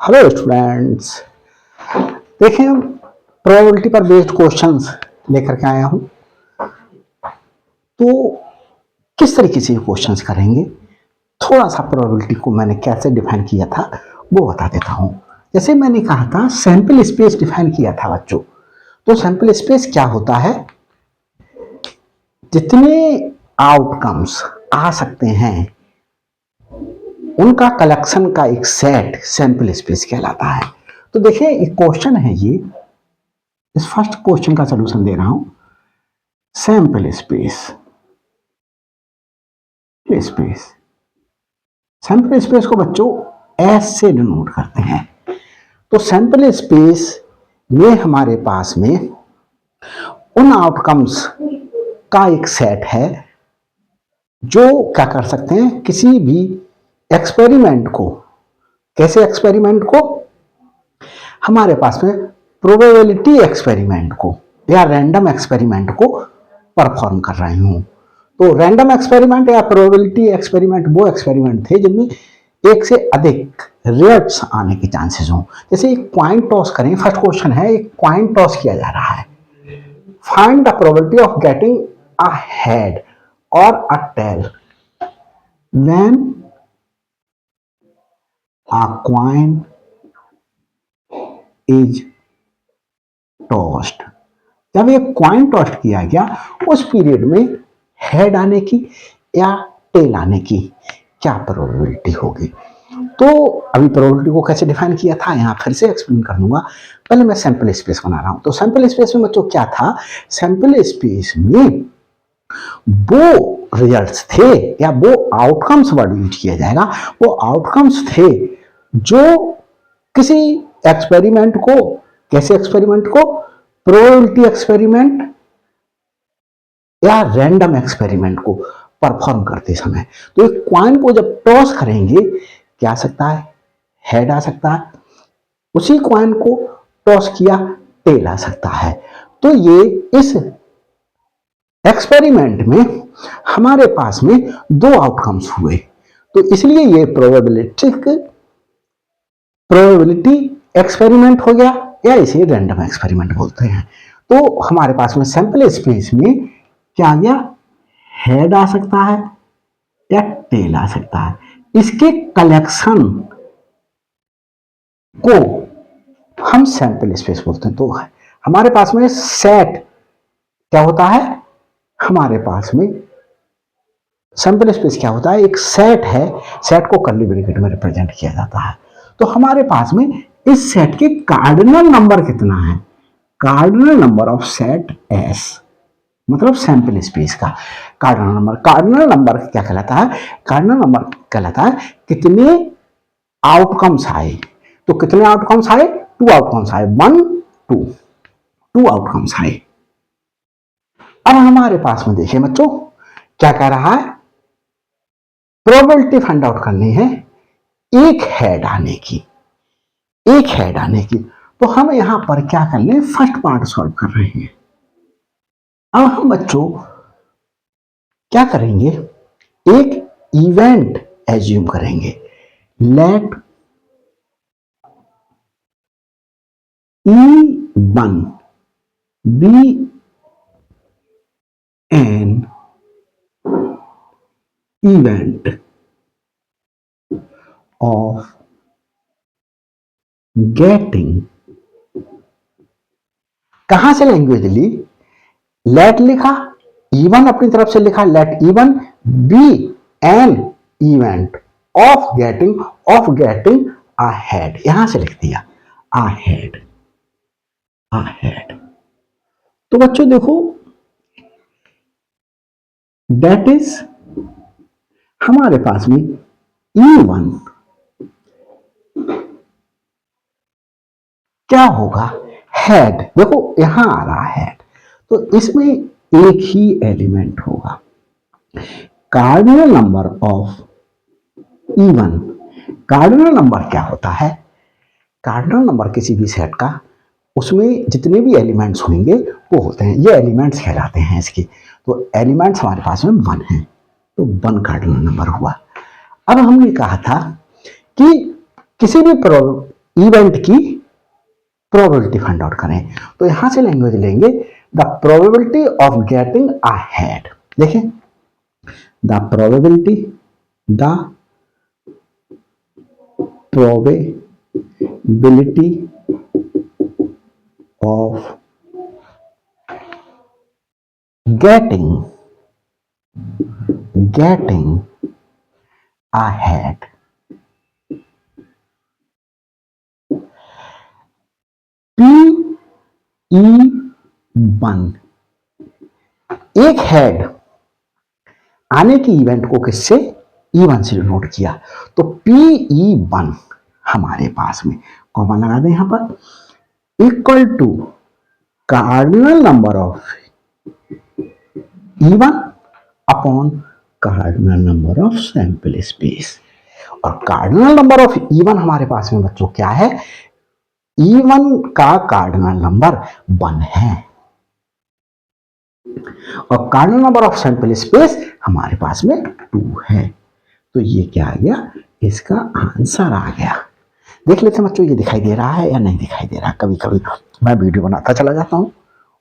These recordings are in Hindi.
हेलो स्टूडेंट्स, देखें हम प्रोबेबिलिटी पर बेस्ड क्वेश्चंस लेकर के आया हूं। तो किस तरीके से ये क्वेश्चंस करेंगे, थोड़ा सा प्रोबेबिलिटी को मैंने कैसे डिफाइन किया था वो बता देता हूं। जैसे मैंने कहा था सैंपल स्पेस डिफाइन किया था बच्चों। तो सैंपल स्पेस क्या होता है? जितने आउटकम्स आ सकते हैं उनका कलेक्शन का एक सेट सैंपल स्पेस कहलाता है। तो देखिए एक क्वेश्चन है ये, इस फर्स्ट क्वेश्चन का सलूशन दे रहा हूं। Sample space space sample space को बच्चों एस से डिनोट करते हैं। तो सैंपल स्पेस में हमारे पास में उन आउटकम्स का एक सेट है जो क्या कर सकते हैं, किसी भी एक्सपेरिमेंट को, कैसे एक्सपेरिमेंट को, हमारे पास में प्रोबेबिलिटी एक्सपेरिमेंट को या रैंडम एक्सपेरिमेंट को परफॉर्म कर रहे हूं। तो रैंडम एक्सपेरिमेंट या प्रोबेबिलिटी एक्सपेरिमेंट वो एक्सपेरिमेंट थे जिनमें एक से अधिक रिजल्ट्स आने के चांसेस हों। जैसे एक कॉइन टॉस करें, फर्स्ट क्वेश्चन है, एक कॉइन टॉस किया जा रहा है। Find the probability of getting a head और a tail when a coin is tossed. जब ये कॉइन टॉस्ट किया गया उस पीरियड में हेड आने की या टेल आने की क्या प्रोबेबिलिटी होगी। तो अभी प्रोबेबिलिटी को कैसे डिफाइन किया था यहाँ फिर से एक्सप्लेन कर दूंगा। पहले मैं सैंपल स्पेस बना रहा हूं। तो सैंपल स्पेस में बच्चों क्या था, सैंपल स्पेस में वो रिजल्ट्स थे या वो आउटकम्स वर्ड यूज किया जाएगा, वो आउटकम्स थे जो किसी एक्सपेरिमेंट को, कैसे एक्सपेरिमेंट को, प्रोबेबिलिटी एक्सपेरिमेंट या रैंडम एक्सपेरिमेंट को परफॉर्म करते समय। तो एक कॉइन को जब टॉस करेंगे क्या आ सकता है, हेड आ सकता है। उसी कॉइन को टॉस किया, टेल आ सकता है। तो ये इस एक्सपेरिमेंट में हमारे पास में दो आउटकम्स हुए, तो इसलिए ये प्रोबेबिलिटी एक्सपेरिमेंट हो गया या इसे रैंडम एक्सपेरिमेंट बोलते हैं। तो हमारे पास में सैंपल स्पेस में क्या आ गया, हेड आ सकता है या टेल आ सकता है। इसके कलेक्शन को हम सैंपल स्पेस बोलते हैं। तो हमारे पास में सेट क्या होता है, हमारे पास में सैंपल स्पेस क्या होता है, एक सेट है, सेट को कर्ली ब्रैकेट में रिप्रेजेंट किया जाता है। तो हमारे पास में इस सेट के कार्डिनल नंबर कितना है, cardinal number of set S, मतलब सैंपल स्पेस का कार्डिनल नंबर। कार्डिनल नंबर क्या कहलाता है, कार्डिनल नंबर कहलाता है कितने आउटकम्स आए। तो कितने आउटकम्स आए, टू आउटकम्स आए, 1 2, टू आउटकम्स आए। अब हमारे पास में देखिए बच्चों क्या कह रहा है, प्रोबेबिलिटी फाइंड आउट करनी है एक हेड आने की, एक हेड आने की। तो हम यहां पर क्या कर लें, फर्स्ट पार्ट सॉल्व कर रहे हैं। अब हम बच्चों क्या करेंगे, एक इवेंट एज्यूम करेंगे। Let E1 be an event of getting, कहां से लैंग्वेज ली, लेट लिखा, E1 अपनी तरफ से लिखा, let E1 be an event of getting a head, यहां से लिख दिया अ हेड, अ हेड। तो बच्चों देखो दैट इज हमारे पास में E1 क्या होगा, हेड। देखो यहां आ रहा हेड, तो इसमें एक ही एलिमेंट होगा। Cardinal number of E1, cardinal number क्या होता है, कार्डिनल नंबर किसी भी सेट का, उसमें जितने भी एलिमेंट्स होंगे वो होते हैं, ये एलिमेंट्स कहलाते हैं इसके। तो एलिमेंट्स हमारे पास में 1 है, तो 1 कार्डिनल नंबर हुआ। अब हमने कहा था कि किसी भी इवेंट की प्रोबेबिलिटी फाइंड आउट करें, तो यहां से लैंग्वेज लेंगे the probability of getting a head. देखिए the probability of getting ahead, P-E-1, एक हेड आने की इवेंट को किससे E1 से नोट किया, तो PE1 हमारे पास में कॉमा लगा दें यहां पर equal to cardinal number of E1 upon cardinal number of sample space. और कार्डिनल नंबर ऑफ E1 हमारे पास में बच्चों क्या है, E1 का कार्डिनल नंबर 1 है और cardinal number of sample space हमारे पास में 2 है। तो ये क्या आ गया, इसका आंसर आ गया। देख लेते हैं बच्चों ये दिखाई दे रहा है या नहीं दिखाई दे रहा। कभी कभी मैं वीडियो बनाता चला जाता हूं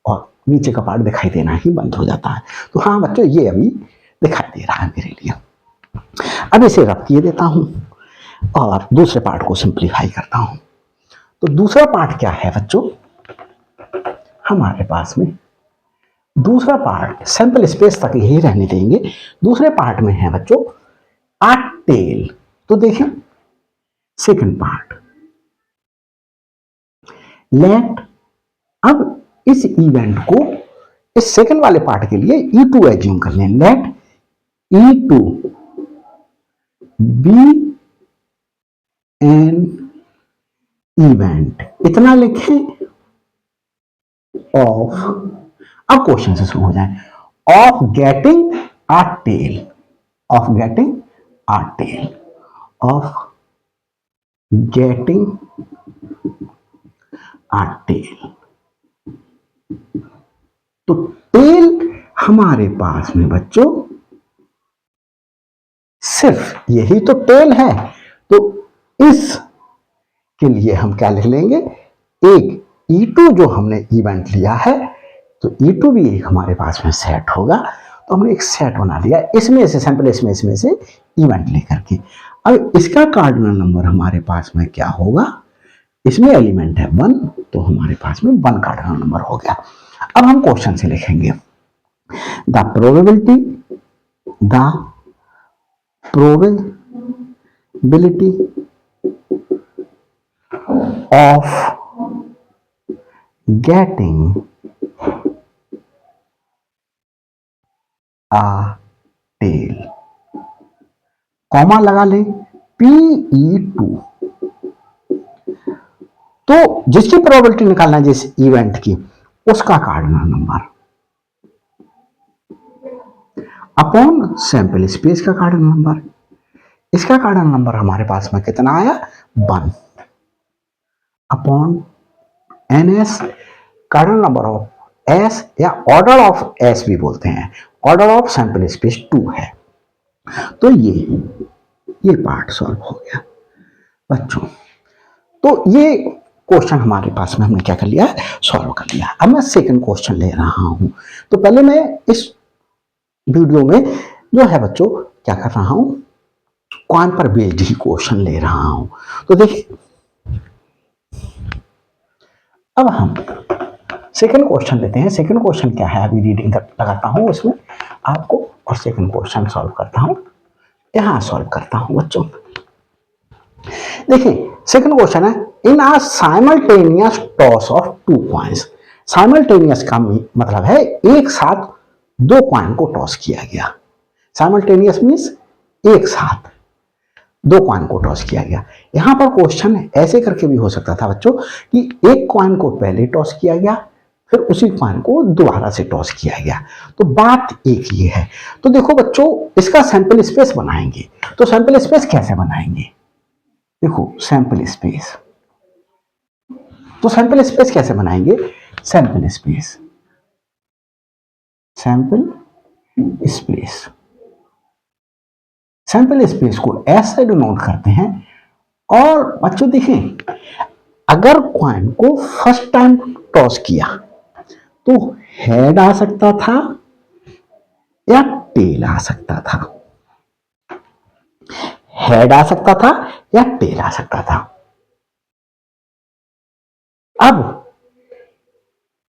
और नीचे का पार्ट दिखाई देना ही बंद हो जाता है। तो हाँ बच्चों ये अभी दिखाई दे रहा है मेरे लिए। अब इसे रब किए देता हूं और दूसरे पार्ट को सिंप्लीफाई करता हूं। तो दूसरा पार्ट क्या है बच्चों, हमारे पास में दूसरा पार्ट सैंपल स्पेस तक यही रहने देंगे। दूसरे पार्ट में है बच्चों आ टेल। तो देखें सेकंड पार्ट लेट, अब इस इवेंट को इस सेकंड वाले पार्ट के लिए E2 एज्यूम कर लें। Late E2 be an event, इतना लिखें ऑफ, अब क्वेश्चन से शुरू हो जाए, of getting a tail, of getting a tail, of getting a tail. तो टेल हमारे पास में बच्चों सिर्फ यही तो टेल है, तो इस के लिए हम क्या लिख लेंगे, एक E2 जो हमने इवेंट लिया है तो E2 भी एक हमारे पास में सेट होगा। तो हमने एक सेट बना लिया इसमें से सैंपल इसमें से इवेंट लेकर के। अब इसका कार्डिनल नंबर हमारे पास में क्या होगा, इसमें एलिमेंट है 1 तो हमारे पास में 1 कार्डिनल नंबर हो गया। अब हम क्वेश्चन से लिखेंगे the probability of getting a tail, comma लगा लें PE2। तो जिसकी प्रोबेबिलिटी निकालना है जिस इवेंट की, उसका cardinal number upon sample space का कार्डिनल नंबर। इसका कार्डिनल नंबर हमारे पास में कितना आया 1 upon NS, cardinal number of S या ऑर्डर ऑफ S भी बोलते हैं, ऑर्डर ऑफ सैंपल स्पेस 2 है। तो ये पार्ट सॉल्व हो गया बच्चों। तो ये क्वेश्चन हमारे पास में हमने क्या कर लिया, सॉल्व कर लिया। अब मैं सेकंड क्वेश्चन ले रहा हूं। तो पहले मैं इस वीडियो में जो है बच्चों क्या कर रहा हूं, क्वांट पर बेस्ड ही क्वेश्चन ले रहा हूं। तो देखिए अब हम सेकंड क्वेश्चन लेते हैं। सेकंड क्वेश्चन क्या है, अभी रीडिंग लगाता हूं उसमें आपको और सेकंड क्वेश्चन सॉल्व करता हूं, यहां सॉल्व करता हूं बच्चों। देखिए सेकंड क्वेश्चन है in a simultaneous toss of 2 coins. Simultaneous का मतलब है एक साथ 2 कॉइन को टॉस किया गया। साइमल्टेनियस मींस एक साथ 2 कॉइन को टॉस किया गया। यहां पर क्वेश्चन ऐसे करके भी हो सकता था बच्चों कि एक कॉइन को पहले टॉस किया गया फिर उसी कॉइन को दोबारा से टॉस किया गया। तो बात एक ये है। तो देखो बच्चों इसका सैंपल स्पेस बनाएंगे। तो सैंपल स्पेस कैसे बनाएंगे, देखो सैंपल स्पेस, तो सैंपल स्पेस कैसे बनाएंगे, सैंपल स्पेस सैंपल स्पेस को ऐसे डिनोट करते हैं। और बच्चों देखें अगर कॉइन को फर्स्ट टाइम टॉस किया तो हेड आ सकता था या टेल आ सकता था, हेड आ सकता था या टेल आ सकता था। अब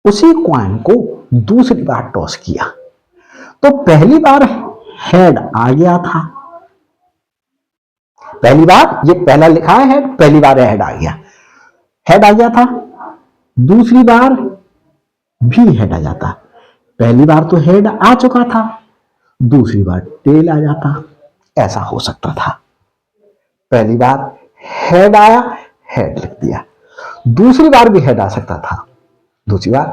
उसी कॉइन को दूसरी बार टॉस किया तो पहली बार हेड आ गया था, पहली बार, ये पहला लिखा है हेड, पहली बार हेड आ गया, हेड आ गया था। दूसरी बार भी हेड आ जाता, पहली बार तो हेड आ चुका था, दूसरी बार टेल आ जाता। ऐसा हो सकता था, पहली बार हेड आया, हेड लिख दिया। दूसरी बार भी हेड आ सकता था, दूसरी बार,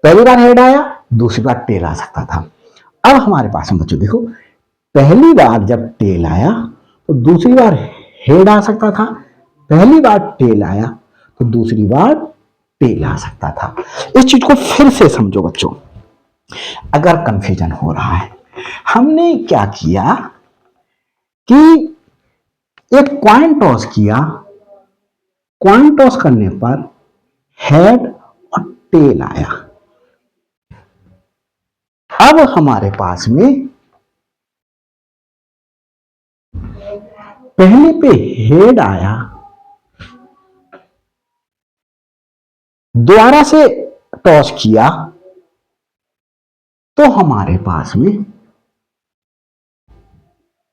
पहली बार हेड आया, दूसरी बार टेल आ सकता था। अब हमारे पास में बच्चों देखो, पहली बार जब टेल आया तो दूसरी बार हेड आ सकता था, पहली बार टेल आया तो दूसरी बार टेल आ सकता था। इस चीज को फिर से समझो बच्चों, अगर कंफ्यूजन हो रहा है। हमने क्या किया कि एक कॉइन टॉस किया, कॉइन टॉस करने पर हेड और टेल आया। अब हमारे पास में पहले पे हेड आया, दोबारा से टॉस किया तो हमारे पास में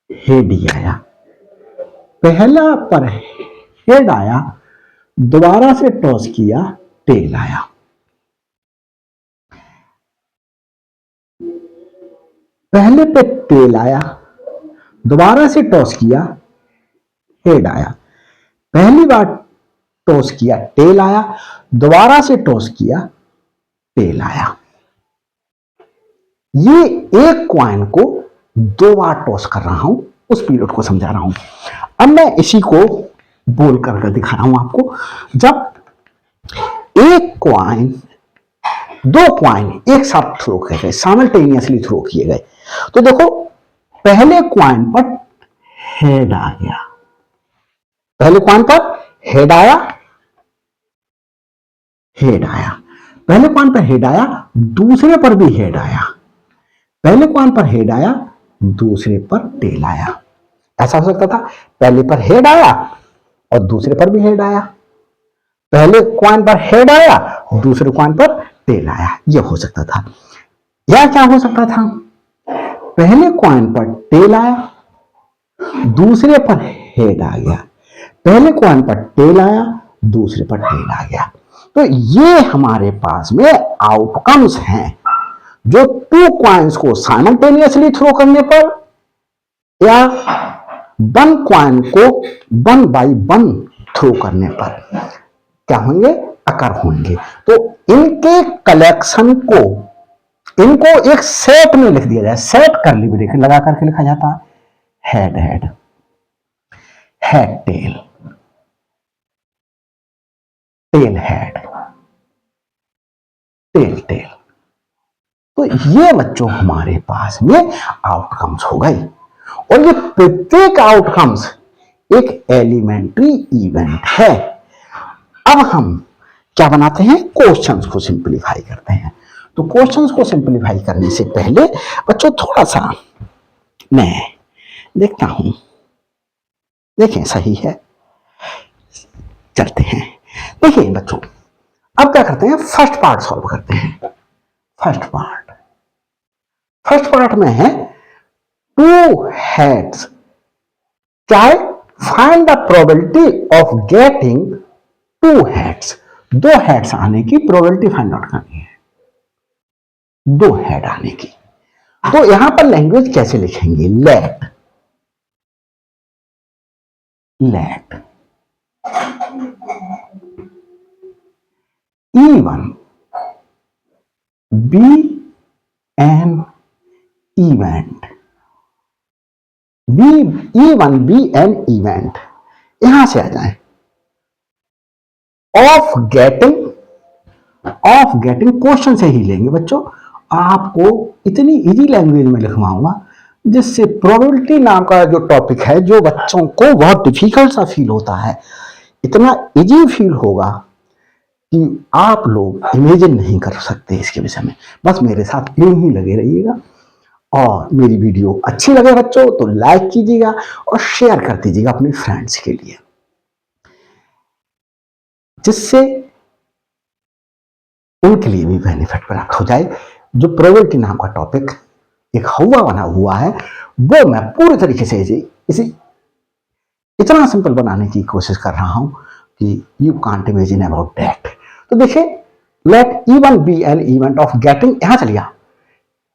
हेड ही आया। पहला पर हेड आया, दोबारा से टॉस किया, टेल आया। पहले पे टेल आया, दोबारा से टॉस किया, हेड आया। पहली बार टॉस किया, टेल आया, दोबारा से टॉस किया, टेल आया। ये एक कॉइन को दो बार टॉस कर रहा हूं, उस पीरियड को समझा रहा हूं। अब मैं इसी को बोल कर दिखा रहा हूं आपको। जब एक कॉइन, दो कॉइन एक साथ थ्रो किए गए, साइमल्टेनियसली थ्रो किए गए, तो देखो पहले कॉइन पर हेड आ गया, पहले कॉइन पर हेड आया, हेड आया, पहले कॉइन पर हेड आया, दूसरे पर भी हेड आया, पहले कॉइन पर हेड आया, दूसरे पर टेल आया। ऐसा हो सकता था, पहले पर हेड आया और दूसरे पर भी हेड आया, पहले कॉइन पर हेड आया, दूसरे कॉइन पर टेल आया। यह हो सकता था। या क्या हो सकता था, पहले कॉइन पर टेल आया, दूसरे पर हेड आ गया, पहले कॉइन पर टेल आया, दूसरे पर टेल आ गया। तो ये हमारे पास में आउटकम्स हैं, जो टू कॉइन्स को साइमल्टेनियसली थ्रो करने पर या वन कॉइन को 1/1 थ्रो करने पर क्या होंगे, अकर होंगे। तो इनके कलेक्शन को, इनको एक सेट में लिख दिया जाए, सेट कर ली ब्रेक लगा करके लिखा जाता है, head head, head tail, tail head, tail tail. तो ये बच्चों हमारे पास में आउटकम्स हो गए, और ये प्रत्येक आउटकम्स एक एलिमेंट्री इवेंट है। अब हम क्या बनाते हैं, क्वेश्चंस को सिंपलीफाई करते हैं। तो क्वेश्चंस को सिंपलीफाई करने से पहले बच्चों थोड़ा सा मैं देखता हूं, देखें सही है, चलते हैं। देखिए बच्चों, अब क्या करते हैं, फर्स्ट पार्ट सॉल्व करते हैं। फर्स्ट पार्ट में है टू हेड्स, चाहे find the probability of getting two heads, दो हेड्स आने की प्रोबेबिलिटी फाइंड आउट करनी है, दो हेड आने की। तो यहां पर लैंग्वेज कैसे लिखेंगे, let, let E1 be an event, E1 be an event, यहां से आ जाए, ऑफ गेटिंग क्वेश्चन से ही लेंगे बच्चों। आपको इतनी इजी लैंग्वेज में लिखवाऊंगा जिससे प्रोबेबिलिटी नाम का जो टॉपिक है, जो बच्चों को बहुत डिफिकल्ट सा फील होता है, इतना इजी फील होगा कि आप लोग इमेजिन नहीं कर सकते इसके विषय में। बस मेरे साथ यूं ही लगे रहिएगा, और मेरी वीडियो अच्छी लगे बच्चों तो लाइक कीजिएगा और शेयर कर दीजिएगा अपने फ्रेंड्स के लिए, जिससे उनके लिए भी बेनिफिट प्राप्त हो जाए। जो प्रोबेबिलिटी नाम का टॉपिक एक हवा बना हुआ है, वो मैं पूरी तरीके से इसे इतना सिंपल बनाने की कोशिश कर रहा हूं कि you can't imagine about that. तो देखिए, let even be an event of getting, यहां चलिए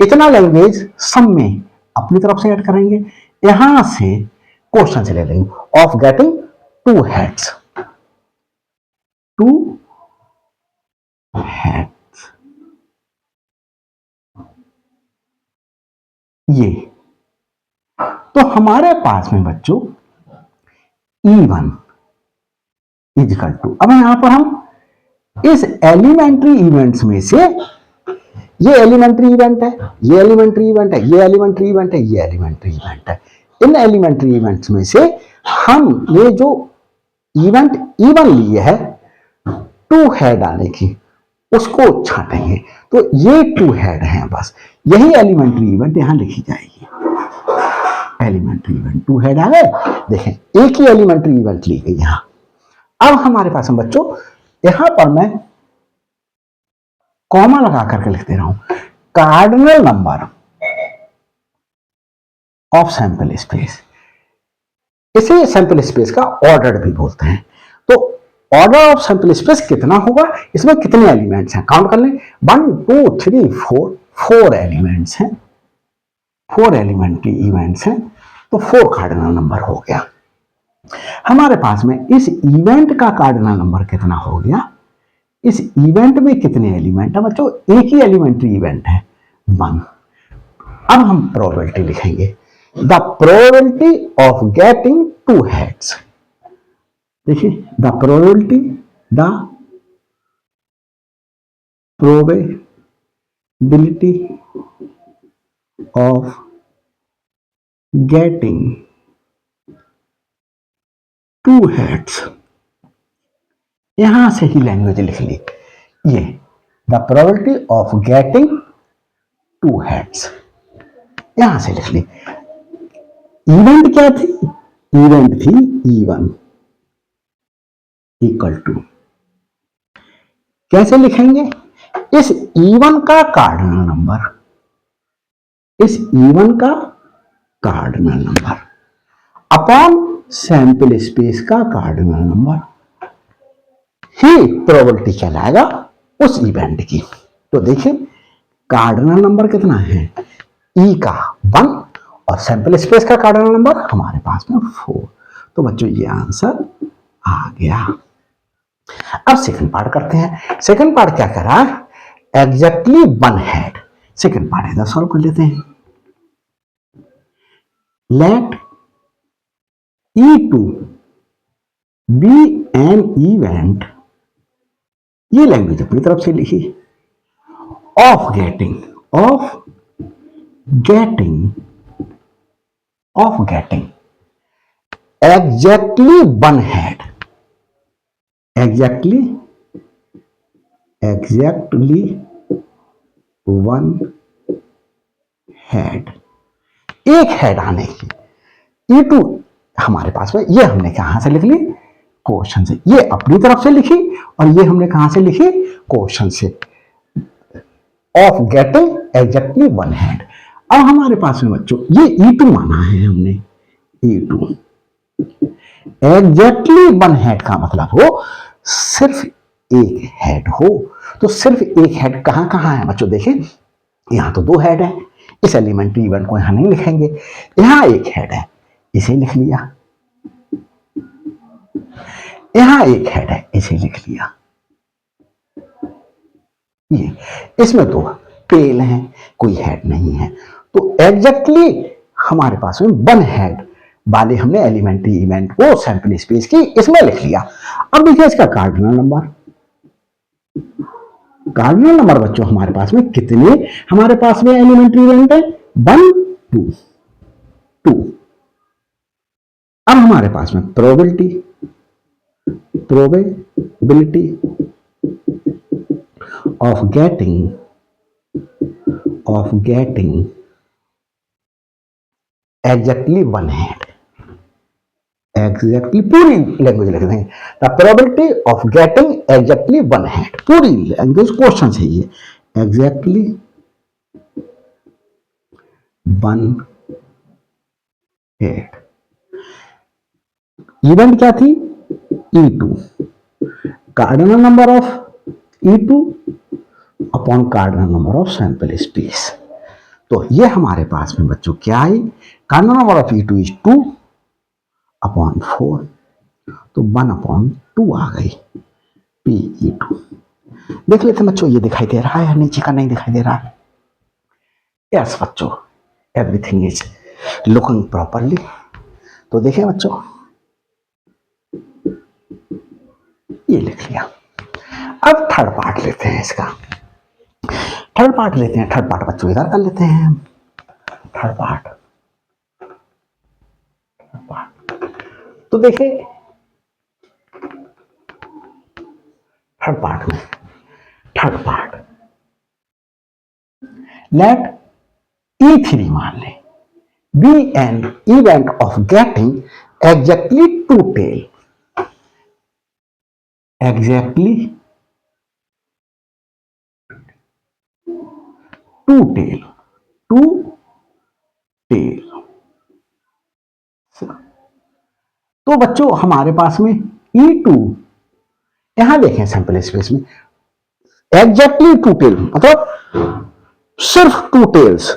इतना लैंग्वेज सब में अपनी तरफ से ऐड करेंगे। यहां से क्वेश्चन से ले लेंगे of getting two heads, two head, ये तो हमारे पास में बच्चों E1 इजिकल टू, अब यहां पर हम इस एलिमेंट्री इवेंट्स में से, ये एलिमेंट्री इवेंट है, ये एलिमेंट्री इवेंट है, ये एलिमेंट्री इवेंट है, ये एलिमेंट्री इवेंट है, इन एलिमेंट्री इवेंट्स में से हम ये जो इवेंट E1 लिए है टू हेड आने की, उसको छाटेंगे। तो ये टू हेड हैं, बस यही एलिमेंट्री इवेंट यहां लिखी जाएगी। एलिमेंट्री इवेंट टू हेड आ गए, देखें एक ही एलिमेंट्री इवेंट ली गई यहां। अब हमारे पास में बच्चों यहां पर मैं कॉमा लगा करके लिख दे रहा हूं, cardinal number of sample space, इसे सैंपल स्पेस का ऑर्डर भी बोलते हैं। तो ऑर्डर ऑफ सैंपल स्पेस कितना होगा, इसमें कितने एलिमेंट्स हैं काउंट कर लें, 1 2 3 4, 4 एलिमेंट्स हैं, 4 एलिमेंट्री इवेंट्स हैं, तो 4 कार्डिनल नंबर हो गया। हमारे पास में इस इवेंट का कार्डिनल नंबर कितना हो गया, इस इवेंट में कितने एलिमेंट है बच्चों, एक ही एलिमेंट्री इवेंट है 1। अब हम प्रोबेबिलिटी लिखेंगे, the probability of getting two heads, देखिए the probability of getting two heads, यहां से ही लैंग्वेज लिख ली, ये the probability of getting two heads यहां से लिख ली। इवेंट क्या थी, इवेंट थी E1 इक्वल टू, कैसे लिखेंगे, इस E1 का कार्डिनल नंबर, इस E1 का cardinal number upon sample space का कार्डिनल नंबर ही प्रोबेबिलिटी कहलाएगा उस इवेंट की। तो देखिए कार्डिनल नंबर कितना है, E का 1 और सैंपल स्पेस का कार्डिनल नंबर हमारे पास में 4। तो बच्चों ये आंसर आ गया। अब सेकंड पार्ट करते हैं। सेकंड पार्ट क्या कर रहा है, एग्जैक्टली 1 हेड। सेकंड पार्ट इधर सॉल्व कर लेते हैं। Let E2 be an event, ये लैंग्वेज अपनी तरफ से लिखी, of getting exactly 1 head, exactly 1 head, एक हेड आने की। E2 हमारे पास में, ये हमने कहां से लिख ली, क्वेश्चन से, ये अपनी तरफ से लिखी और ये हमने कहां से लिखी, क्वेश्चन से, ऑफ गेटिंग एग्जैक्टली 1 हेड। अब हमारे पास में बच्चों ये E2 माना है हमने, E2 एग्जैक्टली 1 हेड का मतलब हो सिर्फ एक हेड हो। तो सिर्फ एक हेड कहां कहां है बच्चों, देखें यहां तो 2 हेड है, इस एलिमेंट्री इवेंट को यहां नहीं लिखेंगे, यहां एक हेड है, इसे लिख लिया, यहां एक हेड है, इसे लिख लिया। ये इसमें तो टेल है, कोई हेड नहीं है। तो एग्जैक्टली हमारे पास में 1 हेड वाले हमने एलिमेंट्री इवेंट को सैंपल स्पेस की इसमें लिख लिया। अब देखिए इसका कार्डिनल नंबर, कार्डिनल नंबर बच्चों हमारे पास में कितने, हमारे पास में एलिमेंट्री इवेंट है 1 2 2। अब हमारे पास में probability probability of getting exactly one hand, exactly पूरी लैंग्वेज लिख देंगे, the probability of getting exactly one hand, पूरी लैंग्वेज क्वेश्चन है ये, एग्जैक्टली वन हैंड। इवेंट क्या थी, E2, cardinal number of E2 upon cardinal number of sample space. तो ये हमारे पास में बच्चों क्या आई, cardinal number of E2 is 2 upon 4, तो 1/2 आ गई PE2। देख लेते बच्चों, ये दिखाई दे रहा है या नीचे का नहीं दिखाई दे रहा है? यस बच्चों, एवरीथिंग इज लुकिंग प्रॉपरली। तो देखें बच्चों, ये लिख लिया। अब थर्ड पार्ट लेते हैं इसका, थर्ड पार्ट बच्चों इधर कर लेते हैं। थर्ड पार्ट तो देखिए, थर्ड पार्ट लेट E3 मान लें be an event of getting exactly two tail, exactly two tail, तो बच्चों हमारे पास में E2, यहां देखें सैंपल स्पेस में एग्जैक्टली टू टेल मतलब सिर्फ टू टेल्स,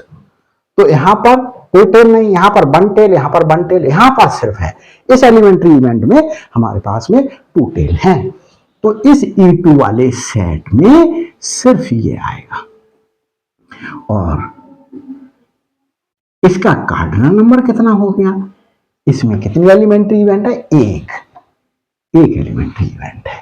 तो यहां पर कोई टेल नहीं, यहां पर वन टेल, यहां पर वन टेल, यहां पर सिर्फ है। इस एलिमेंट्री इवेंट में हमारे पास में टू टेल है, तो इस E2 वाले सेट में सिर्फ ये आएगा। और इसका कार्डिनल नंबर कितना हो गया, इसमें कितनी एलिमेंट्री इवेंट है, एक एलिमेंट्री इवेंट है।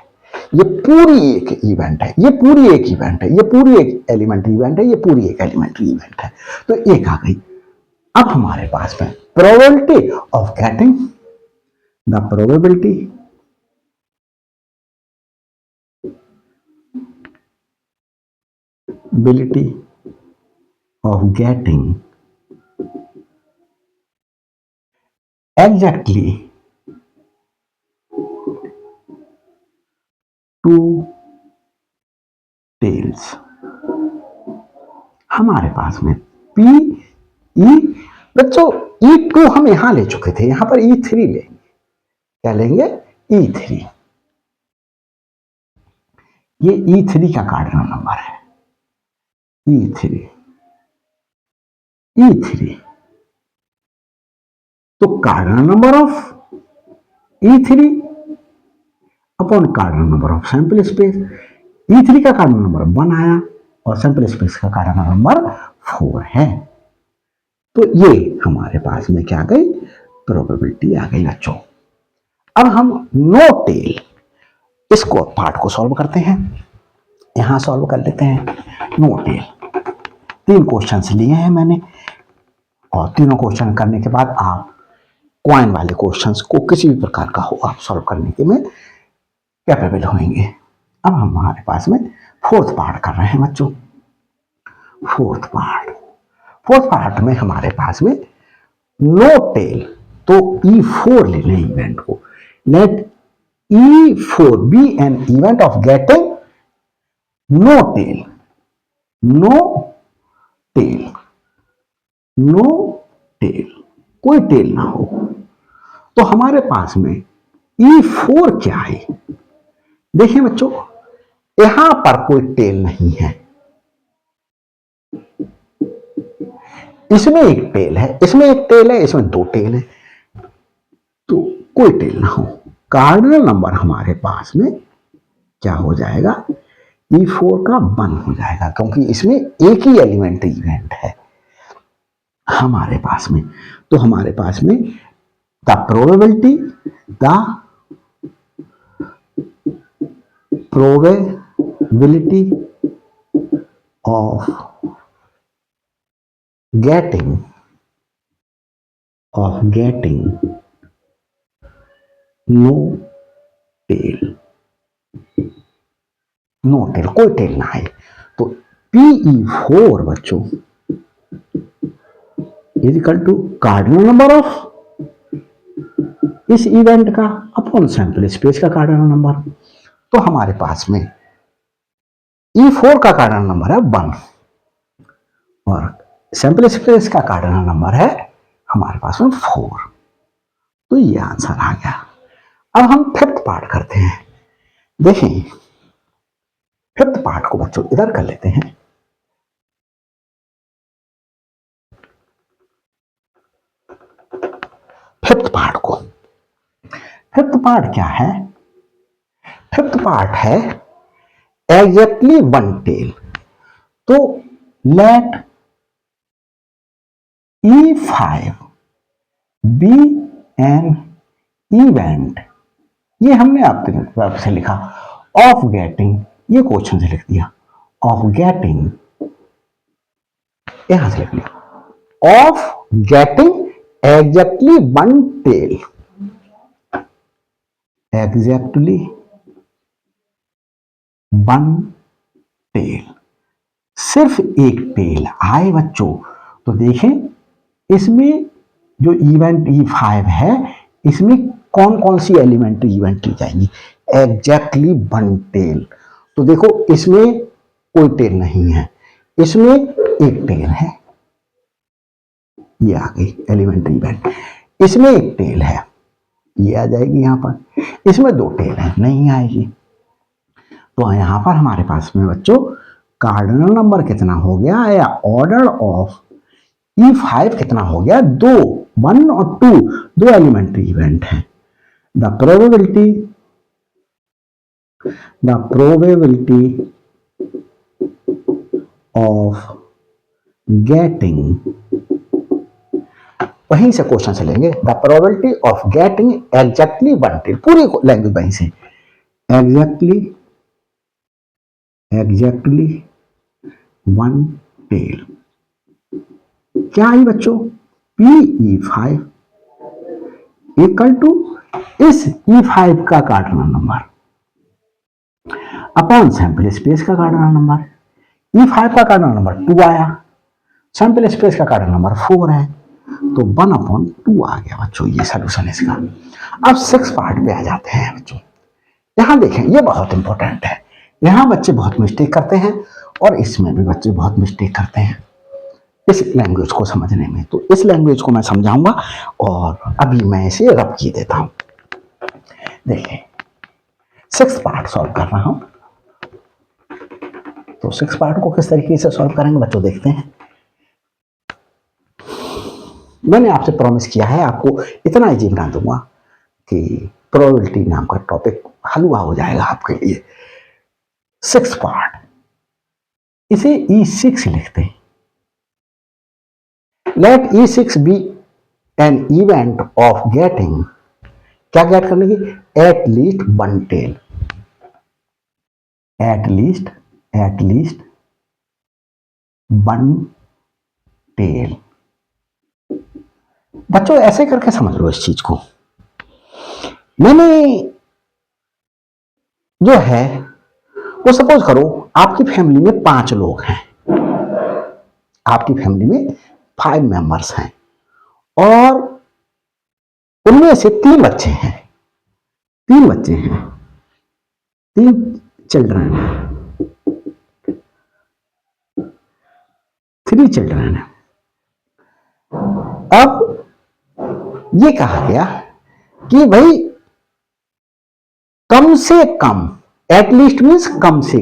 ये पूरी एक इवेंट है, ये पूरी एक इवेंट है, ये पूरी एक एलिमेंट्री इवेंट है, ये पूरी एक एलिमेंट्री इवेंट है, तो एक आ गई। अब हमारे पास में probability of getting the probability of getting exactly two tails, हमारे पास में पी ई, बच्चों E2 हम यहां ले चुके थे, यहां पर E3 लेंगे, क्या लेंगे, E3, ये E3 का कार्डिनल नंबर है, E3 तो cardinal number of E3 upon cardinal number of sample space, E3 का कार्डिनल नंबर 1 आया और सैंपल स्पेस का कार्डिनल नंबर 4 है, तो ये हमारे पास में क्या आ गई, प्रोबेबिलिटी आ गई बच्चों। अब हम नो टेल, इसको पार्ट को सॉल्व करते हैं, यहां सॉल्व कर लेते हैं। नो टेल 3 क्वेश्चंस लिए हैं मैंने, और तीनों क्वेश्चन करने के बाद आप क्वाइन वाले क्वेश्चंस को किसी भी प्रकार का हो आप सॉल्व करने के में कैपेबल होंगे। अब हम हमारे पास में फोर्थ पार्ट कर रहे हैं बच्चों। फोर्थ पार्ट में हमारे पास में नो टेल, तो E4 ले लें इवेंट को, let E4 be an event of getting no tail, कोई टेल ना हो, तो हमारे पास में E4 क्या है, देखिए बच्चों यहां पर कोई टेल नहीं है, इसमें एक टेल है, इसमें एक टेल है, इसमें 2 टेल है, तो कोई टेल ना हो, कार्डिनल नंबर हमारे पास में क्या हो जाएगा, E4 का 1 हो जाएगा, क्योंकि इसमें एक ही एलिमेंट्री इवेंट है हमारे पास में। तो हमारे पास में the probability of getting no tail, no tail, कोई टेल ना है। तो PE4 बच्चों is equal to cardinal number of इस इवेंट का अपॉन सैंपल स्पेस का कार्डिनल नंबर। तो हमारे पास में E4 का कार्डिनल नंबर है 1 और सैंपल स्पेस का कार्डिनल नंबर है हमारे पास में 4। तो ये आंसर आ गया। अब हम फिफ्थ पार्ट करते हैं। देखें फिफ्थ पार्ट को बच्चों इधर कर लेते हैं। फिफ्थ पार्ट क्या है? फिफ्थ पार्ट है एग्जैक्टली 1 टेल। तो let E5 be an event, ये हमने आपसे लिखा ऑफ गेटिंग, ये क्वेश्चन से लिख दिया ऑफ गेटिंग, यहां से लिख लिया of getting exactly 1 tail, exactly 1 tail, सिर्फ एक टेल आए बच्चों। तो देखें इसमें जो इवेंट E5 है इसमें कौन कौन सी एलिमेंट्री इवेंट ली जाएंगी? Exactly 1 tail. तो देखो इसमें कोई टेल नहीं है, इसमें एक टेल है, ये आ गई एलिमेंट्री इवेंट। इसमें एक टेल है, ये आ जाएगी यहां पर। इसमें 2 टेल है, नहीं आएगी। तो यहां पर हमारे पास में बच्चों कार्डिनल नंबर कितना हो गया या ऑर्डर ऑफ E5 कितना हो गया? 2, 1 और 2, 2 एलिमेंट्री इवेंट है। द प्रोबेबिलिटी ऑफ गेटिंग, वहीं से क्वेश्चन से लेंगे। The probability of getting exactly 1 tail, पूरी लैंग्वेज वहीं से, एग्जैक्टली 1 टेल क्या आई बच्चों? PE5 इक्वल टू इस E5 का cardinal number upon sample space का कार्डिनल नंबर। E5 का कार्डिनल नंबर 2 आया, सैंपल स्पेस का कार्डिनल नंबर 4 है, तो 1/2 आ गया बच्चों, ये सोल्यूशन इसका। अब 6 पार्ट पे आ जाते हैं बच्चों। यहां देखें, ये बहुत इंपॉर्टेंट है, यहां बच्चे बहुत मिस्टेक करते हैं और इसमें भी बच्चे बहुत मिस्टेक करते हैं इस लैंग्वेज को समझने में। तो इस लैंग्वेज को मैं समझाऊंगा और अभी मैं इसे रब की देता हूं। देखिए 6 पार्ट सॉल्व कर रहा हूं। तो 6 पार्ट को किस तरीके से सॉल्व करेंगे बच्चों, देखते हैं। मैंने आपसे प्रॉमिस किया है आपको इतना इजी बना दूंगा कि प्रोबेबिलिटी नाम का टॉपिक हलवा हो जाएगा आपके लिए। 6 पार्ट, इसे E6 लिखते हैं। Let E6 be an event of getting, क्या गेट करने की? At least 1 tail, at least 1 tail. बच्चों ऐसे करके समझ लो इस चीज को। मैंने जो है वो सपोज करो आपकी फैमिली में 5 लोग हैं, आपकी फैमिली में 5 मेंबर्स हैं और उनमें से 3 बच्चे हैं, 3 चिल्ड्रन हैं, 3 चिल्ड्रन हैं। अब ये कहा गया कि भाई कम से कम, एटलीस्ट मीन्स कम से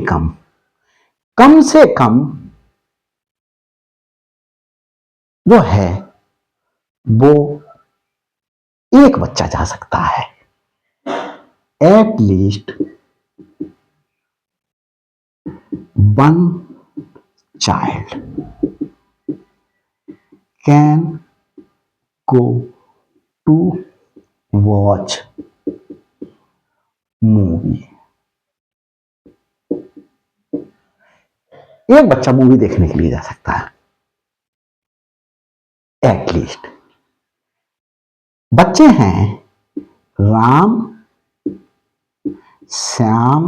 कम जो है वो एक बच्चा जा सकता है। At least 1 child can go to watch movie, एक बच्चा मूवी देखने के लिए जा सकता है। एटलीस्ट बच्चे हैं राम, श्याम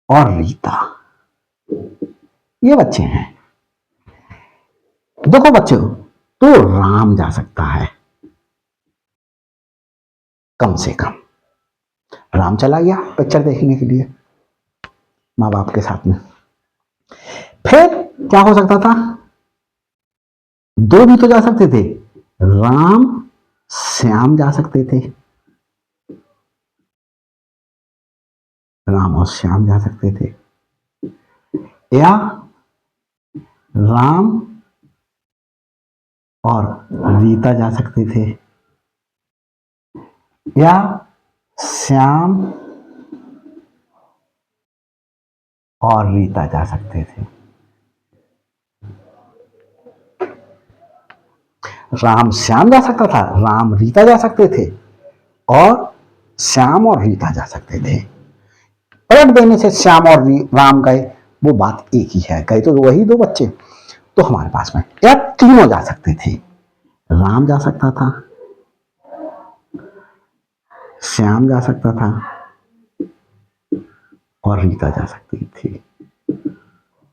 और रीता, ये बच्चे हैं। देखो बच्चों, तो राम जा सकता है, कम से कम राम चला गया पिक्चर देखने के लिए माँ बाप के साथ में। फिर क्या हो सकता था, दो भी तो जा सकते थे, राम श्याम जा सकते थे, राम और श्याम जा सकते थे, या राम और रीता जा सकते थे, या श्याम और रीता जा सकते थे। राम श्याम जा सकता था, राम रीता जा सकते थे, और श्याम और रीता जा सकते थे। पलट देने से श्याम और राम गए, वो बात एक ही है, गए तो वही दो बच्चे। तो हमारे पास में या तीनों जा सकते थे, राम जा सकता था, श्याम जा सकता था, और रीता जा सकती थी।